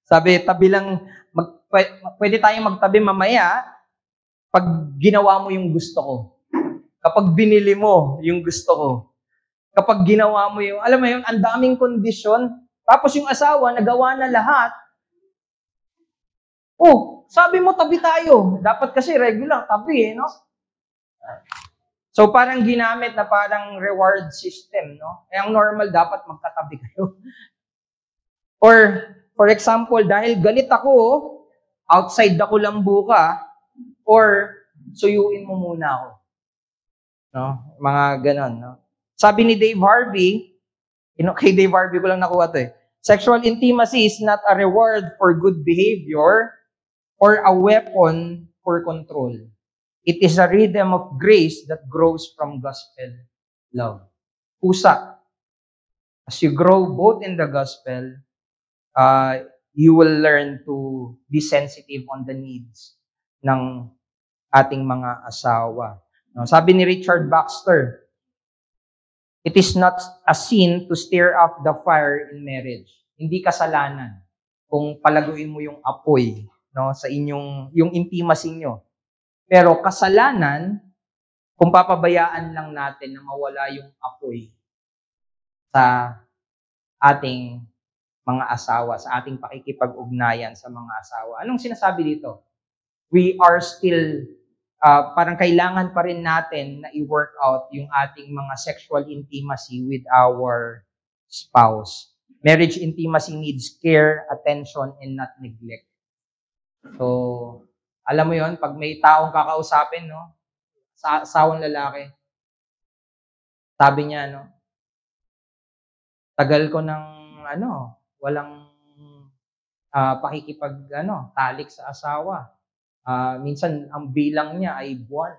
sabi, tabi lang, pwede tayong magtabi mamaya pag ginawa mo yung gusto ko. Kapag binili mo yung gusto ko. Kapag ginawa mo yung, alam mo yun, ang daming kondisyon. Tapos yung asawa, nagawa na lahat. Oh, sabi mo tabi tayo. Dapat kasi regular, tabi no? So parang ginamit na parang reward system, no? Ang normal, dapat magkatabi kayo. Or, for example, dahil galit ako, outside ako lambu ka, or suyuin mo muna ako. No? Mga ganon, no? Sabi ni Dave Harvey, kay Dave Harvey ko lang nakuha to sexual intimacy is not a reward for good behavior or a weapon for control. It is a rhythm of grace that grows from gospel love. Pusa. As you grow both in the gospel, you will learn to be sensitive on the needs ng ating mga asawa. No? Sabi ni Richard Baxter, it is not a sin to stir up the fire in marriage. Hindi kasalanan kung palaguin mo yung apoy, no, sa yung intimacy nyo. Pero kasalanan kung papabayaan lang natin na mawala yung apoy sa ating mga asawa, sa ating pakikipag-ugnayan sa mga asawa. Anong sinasabi dito? We are still parang kailangan pa rin natin na i-work out yung ating mga sexual intimacy with our spouse. Marriage intimacy needs care, attention, and not neglect. So, alam mo yon, pag may taong kakausapin, no, sa asawang lalaki, sabi niya, no, tagal ko ng, walang talik sa asawa. Minsan ang bilang niya ay buwan.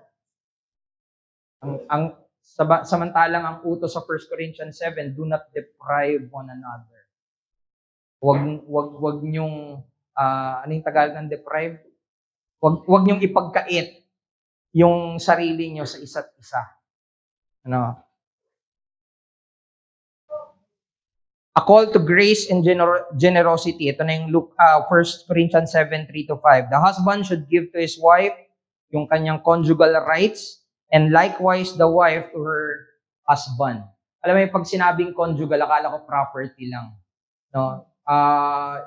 Samantalang ang utos sa 1 Corinthians 7, do not deprive one another. Wag niyong anong Tagalog ng deprive? Wag niyong ipagkait yung sarili niyo sa isa't isa. A call to grace and generosity. Ito na yung 1 Corinthians 7:3-5. The husband should give to his wife yung kanyang conjugal rights and likewise the wife to her husband. Alam mo yung pag sinabing conjugal, akala ko property lang. No?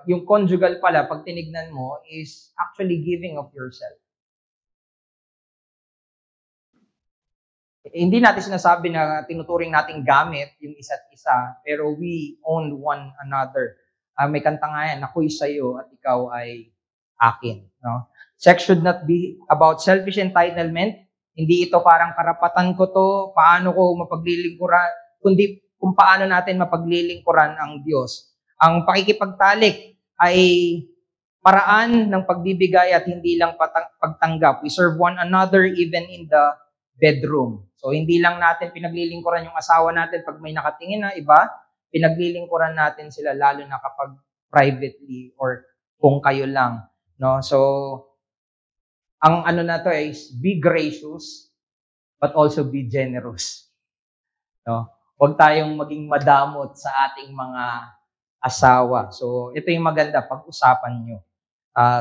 Yung conjugal pala, pag tinignan mo, is actually giving of yourself. Hindi natin sinasabi na tinuturing nating gamit yung isa't isa, pero we own one another. May kanta nga yan, ako'y sa'yo at ikaw ay akin. No? Sex should not be about selfish entitlement. Hindi ito parang karapatan ko to, paano ko mapaglilingkuran, kundi kung paano natin mapaglilingkuran ang Diyos. Ang pakikipagtalik ay paraan ng pagbibigay at hindi lang pagtanggap. We serve one another even in the bedroom. So, hindi lang natin pinaglilingkuran yung asawa natin pag may nakatingin na iba, pinaglilingkuran natin sila lalo na kapag privately or kung kayo lang. No? So, ang na to is be gracious but also be generous. No? Huwag tayong maging madamot sa ating mga asawa. So, ito yung maganda, pag-usapan nyo.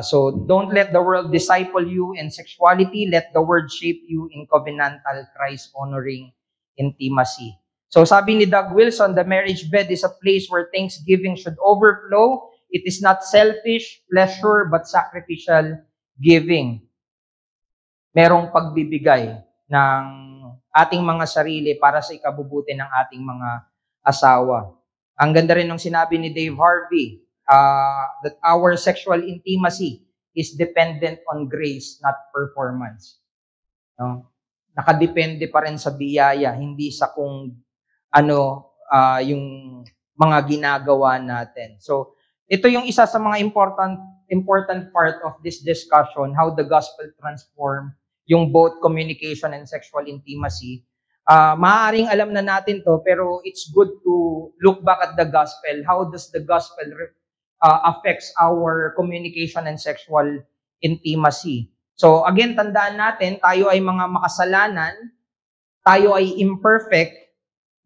So, don't let the world disciple you in sexuality. Let the word shape you in covenantal, Christ-honoring intimacy. So sabi ni Doug Wilson, the marriage bed is a place where thanksgiving should overflow. It is not selfish pleasure but sacrificial giving. Merong pagbibigay ng ating mga sarili para sa ikabubuti ng ating mga asawa. Ang ganda rin ng sinabi ni Dave Harvey, that our sexual intimacy is dependent on grace, not performance. No? Nakadepende pa rin sa biyaya, hindi sa kung yung mga ginagawa natin. So, ito yung isa sa mga important part of this discussion, how the gospel transform yung both communication and sexual intimacy. Maaaring alam na natin to, pero it's good to look back at the gospel. How does the gospel affects our communication and sexual intimacy? So again, tandaan natin, tayo ay mga makasalanan, tayo ay imperfect.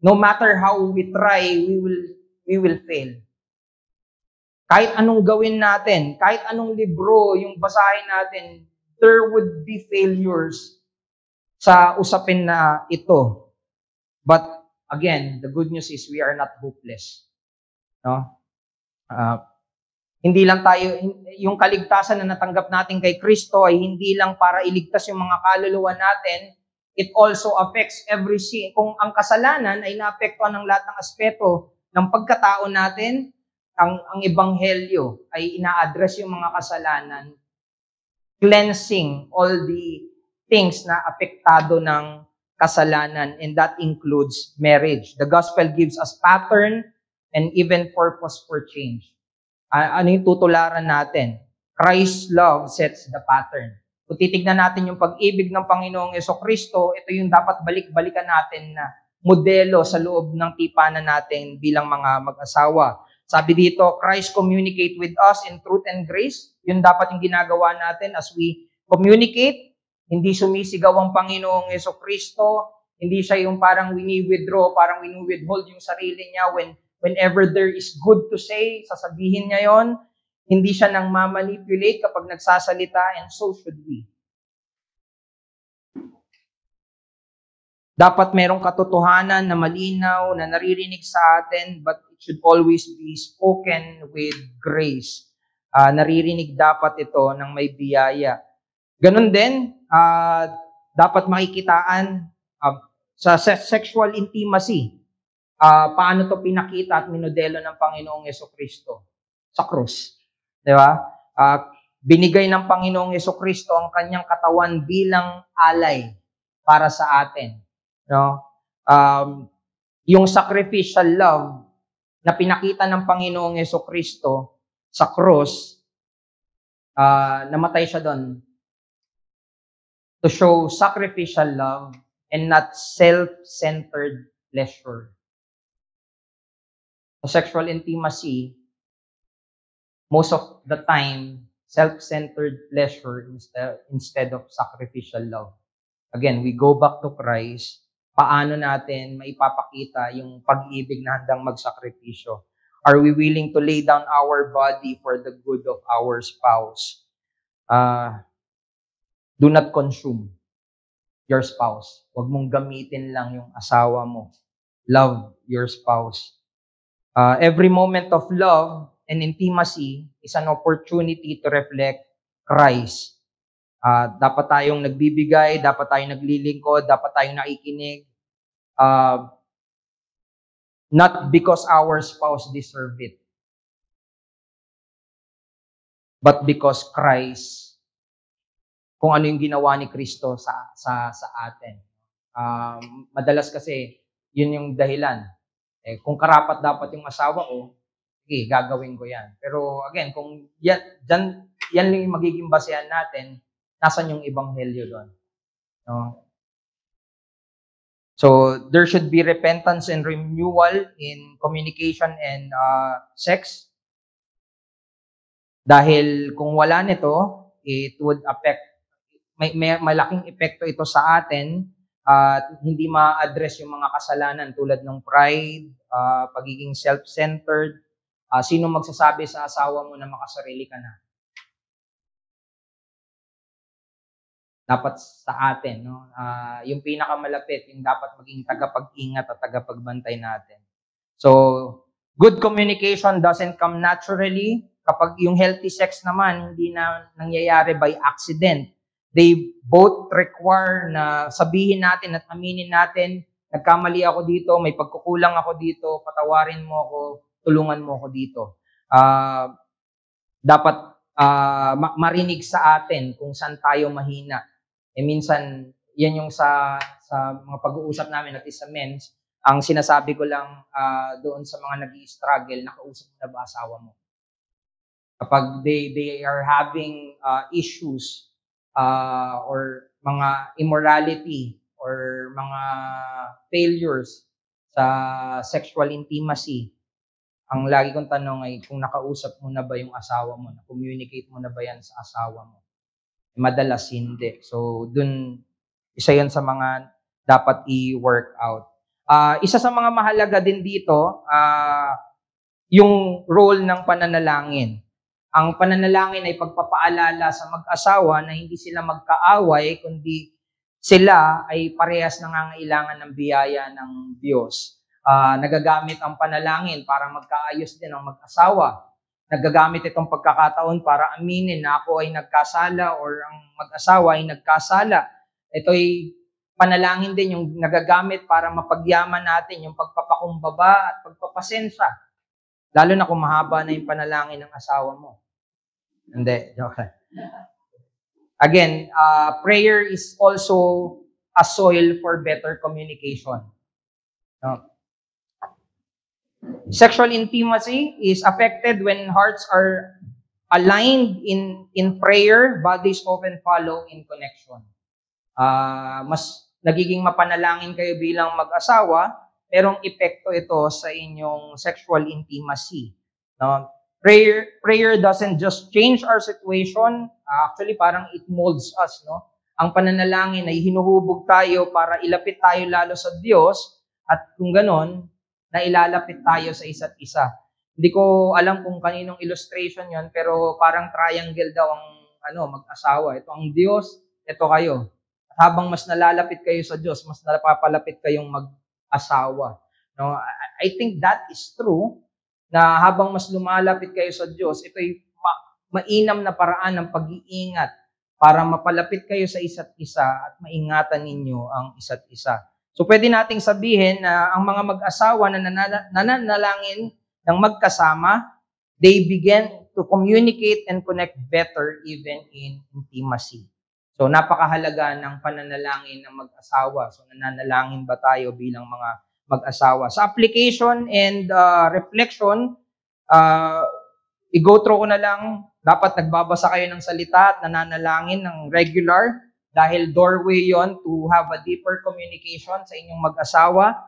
No matter how we try, we will fail. Kahit anong gawin natin, kahit anong libro yung basahin natin, there would be failures sa usapin na ito. But again, the good news is we are not hopeless. No? Hindi lang tayo, yung kaligtasan na natanggap natin kay Kristo ay hindi lang para iligtas yung mga kaluluwa natin, it also affects every sin. Kung ang kasalanan ay naapektuhan ng lahat ng aspeto ng pagkatao natin, ang ebanghelyo ay ina-address yung mga kasalanan, cleansing all the things na apektado ng kasalanan, and that includes marriage. The gospel gives us pattern and even purpose for change. Ano yung tutularan natin? Christ's love sets the pattern. Kung titignan natin yung pag-ibig ng Panginoong Jesucristo, ito yung dapat balik-balikan natin na modelo sa loob ng tipanan natin bilang mga mag-asawa. Sabi dito, Christ communicate with us in truth and grace. Yun dapat yung ginagawa natin as we communicate. Hindi sumisigaw ang Panginoong Jesucristo. Hindi siya yung parang wini-withdraw, parang wini-withhold yung sarili niya whenever there is good to say, sasabihin niya yon. Hindi siya nang mamanipulate kapag nagsasalita, and so should we. Dapat merong katotohanan na malinaw, na naririnig sa atin, but it should always be spoken with grace. Naririnig dapat ito ng may biyaya. Ganon din, dapat makikitaan sa sexual intimacy. Paano to pinakita at minodelo ng Panginoong Jesucristo? Sa krus. Di ba? Binigay ng Panginoong Jesucristo ang kanyang katawan bilang alay para sa atin. No? Yung sacrificial love na pinakita ng Panginoong Jesucristo sa krus, namatay siya doon to show sacrificial love and not self-centered pleasure. Sa sexual intimacy, most of the time, self-centered pleasure instead of sacrificial love. Again, we go back to Christ. Paano natin maipapakita yung pag-ibig na handang magsakripisyo? Are we willing to lay down our body for the good of our spouse? Do not consume your spouse. Huwag mong gamitin lang yung asawa mo. Love your spouse. Every moment of love and intimacy is an opportunity to reflect Christ. Dapat tayong nagbibigay, dapat tayong naglilingkod, dapat tayong nakikinig. Not because our spouse deserve it, but because Christ, kung ano yung ginawa ni Kristo sa atin. Madalas kasi, yun yung dahilan. Kung karapat dapat yung asawa ko, okay, gagawin ko yan. Pero again, kung yan yung magiging basehan natin, nasan yung ebanghelyo doon? No? So, there should be repentance and renewal in communication and sex. Dahil kung wala nito, it would affect, may malaking epekto ito sa atin at hindi ma-address yung mga kasalanan tulad ng pride, pagiging self-centered. Sino magsasabi sa asawa mo na makasarili ka na? dapat sa atin, no? Yung pinakamalapit, yung dapat maging tagapag-ingat at tagapagbantay natin. So, good communication doesn't come naturally. Kapag yung healthy sex naman, hindi na nangyayari by accident. They both require na sabihin natin at aminin natin, nagkamali ako dito, may pagkukulang ako dito, patawarin mo ako, tulungan mo ako dito. Dapat marinig sa atin kung saan tayo mahina. Minsan, yan yung sa mga pag-uusap namin at sa men's, ang sinasabi ko lang doon sa mga nag-i-struggle, nakausap mo na ba asawa mo? Kapag they are having issues or mga immorality or mga failures sa sexual intimacy, ang lagi kong tanong ay kung nakausap mo na ba yung asawa mo, na-communicate mo na ba yan sa asawa mo? Madalas hindi. So, dun, isa yan sa mga dapat i-work out. Isa sa mga mahalaga din dito, yung role ng pananalangin. Ang pananalangin ay pagpapaalala sa mag-asawa na hindi sila magkaaway, kundi sila ay parehas nangangailangan ng biyaya ng Diyos. Nagagamit ang panalangin para magkaayos din ang mag-asawa. Nagagamit itong pagkakataon para aminin na ako ay nagkasala or ang mag-asawa ay nagkasala. Ito'y panalangin din yung nagagamit para mapagyaman natin yung pagpapakumbaba at pagpapasensya. Lalo na kung mahaba na yung panalangin ng asawa mo. Hindi, joke. Again, prayer is also a soil for better communication. No? Sexual intimacy is affected when hearts are aligned in prayer, bodies often follow in connection. Mas nagiging mapanalangin kayo bilang mag-asawa, pero epekto ito sa inyong sexual intimacy. No? Prayer doesn't just change our situation, actually parang it molds us. No? Ang pananalangin ay hinuhubog tayo para ilapit tayo lalo sa Diyos, at kung ganon, na ilalapit tayo sa isa't isa. Hindi ko alam kung kaninong illustration yon, pero parang triangle daw ang mag-asawa. Ito ang Diyos, ito kayo. At habang mas nalalapit kayo sa Diyos, mas napapalapit kayong mag-asawa. No? I think that is true, na habang mas lumalapit kayo sa Diyos, ito'y mainam na paraan ng pag-iingat para mapalapit kayo sa isa't isa at maingatan ninyo ang isa't isa. So pwede nating sabihin na ang mga mag-asawa na nananalangin ng magkasama, they begin to communicate and connect better even in intimacy. So napakahalaga ng pananalangin ng mag-asawa. So nananalangin ba tayo bilang mga mag-asawa? Sa application and reflection, i-go through ko na lang, dapat nagbabasa kayo ng salita at nananalangin ng regular, dahil doorway yon to have a deeper communication sa inyong mag-asawa.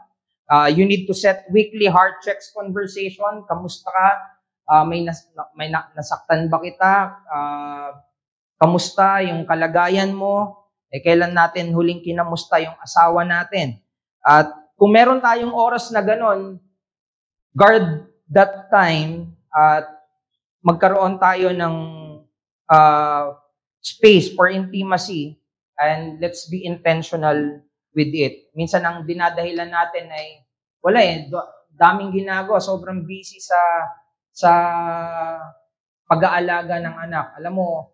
You need to set weekly heart checks conversation. Kamusta ka? May nasaktan ba kita? Kamusta yung kalagayan mo? Kailan natin huling kinamusta yung asawa natin? At kung meron tayong oras na ganon, guard that time at magkaroon tayo ng space for intimacy. And let's be intentional with it. Minsan ang dinadahilan natin ay wala daming ginagawa, sobrang busy sa pag-aalaga ng anak. Alam mo,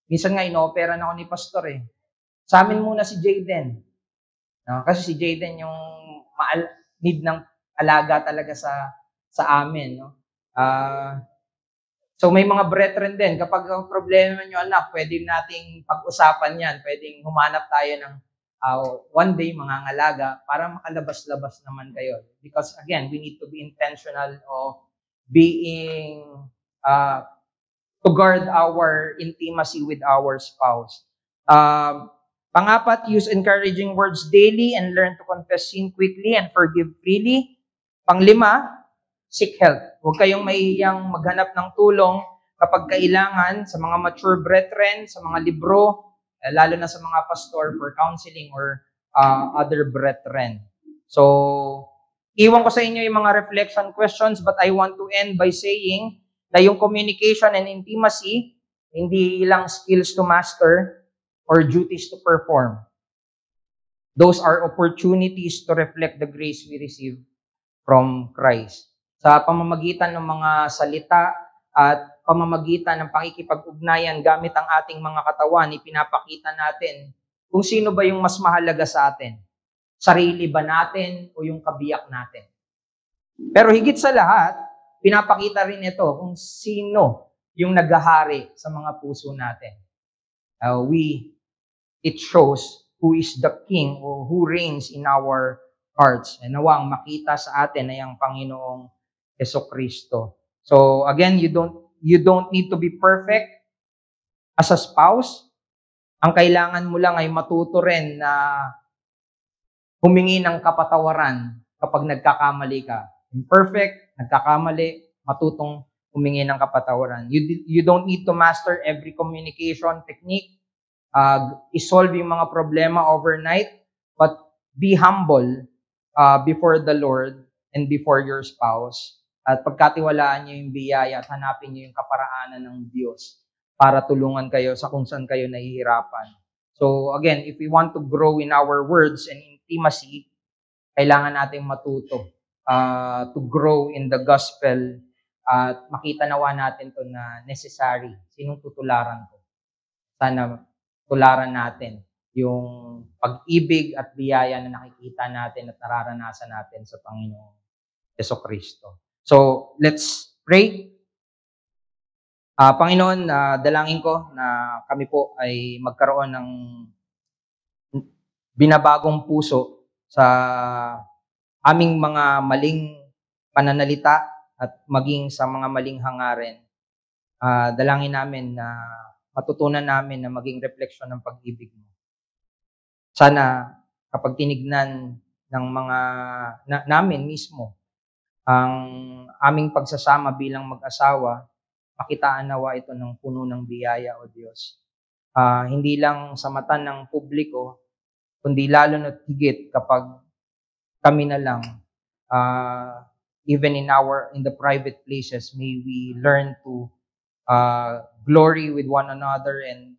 minsan nga inoopera na ako ni pastor Sa amin muna si Jayden. No? Kasi si Jayden yung need ng alaga talaga sa amin, no? So may mga brethren din, kapag ang problema nyo anak, pwede nating pag-usapan yan, pwedeng humanap tayo ng one day mangangalaga para makalabas-labas naman kayo. Because again, we need to be intentional of being, to guard our intimacy with our spouse. Pang-apat, use encouraging words daily and learn to confess sin quickly and forgive freely. Pang-lima, seek help. Huwag kayong mahihiyang maghanap ng tulong kapag kailangan sa mga mature brethren, sa mga libro, lalo na sa mga pastor for counseling or other brethren. So, iwan ko sa inyo yung mga reflection questions, but I want to end by saying na yung communication and intimacy, hindi lang skills to master, or duties to perform. Those are opportunities to reflect the grace we receive from Christ. Sa pamamagitan ng mga salita at pamamagitan ng pakikipag-ugnayan gamit ang ating mga katawan, ipinapakita natin kung sino ba yung mas mahalaga sa atin. Sarili ba natin o yung kabiyak natin? Pero higit sa lahat, pinapakita rin ito kung sino yung naghahari sa mga puso natin. It shows who is the king or who reigns in our hearts. And nawang makita sa atin ay ang Panginoong Jesucristo. So again, you don't need to be perfect as a spouse. Ang kailangan mo lang ay matuto rin na humingi ng kapatawaran kapag nagkakamali ka. Imperfect, nagkakamali, matutong humingi ng kapatawaran. You don't need to master every communication technique. Isolve yung mga problema overnight, but be humble before the Lord and before your spouse. At pagkatiwalaan niyo yung biyaya at hanapin niyo yung kaparaanan ng Diyos para tulungan kayo sa kung saan kayo nahihirapan. So again, if we want to grow in our words and intimacy, kailangan nating matuto to grow in the gospel at makita nawa natin to na necessary. Sinong tutularan ko? Sana tularan natin yung pag-ibig at biyaya na nakikita natin at nararanasan natin sa Panginoong Jesucristo. So, let's pray. Panginoon, dalangin ko na kami po ay magkaroon ng binabagong puso sa aming mga maling pananalita at maging sa mga maling hangarin. Dalangin namin na matutunan namin na maging refleksyon ng pag-ibig mo. Sana kapag tinignan ng mga namin mismo ang aming pagsasama bilang mag-asawa, makitaan nawa ito ng puno ng biyaya, O Diyos. Hindi lang sa mata ng publiko, kundi lalo na higit kapag kami na lang, even in the private places, may we learn to glory with one another and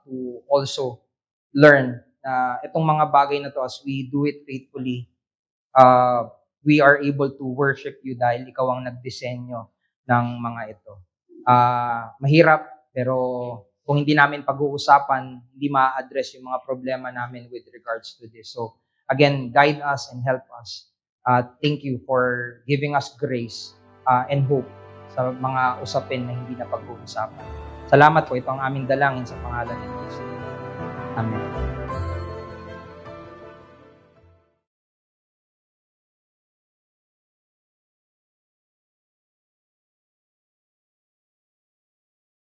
to also learn na itong mga bagay na to, as we do it faithfully, we are able to worship you dahil ikaw ang nagdisenyo ng mga ito. Mahirap, pero kung hindi namin pag-uusapan, hindi ma-address yung mga problema namin with regards to this. So again, guide us and help us. Thank you for giving us grace and hope sa mga usapin na hindi na pag-uusapan. Salamat po, ito ang aming dalangin sa pangalan ni Kristo. Amen.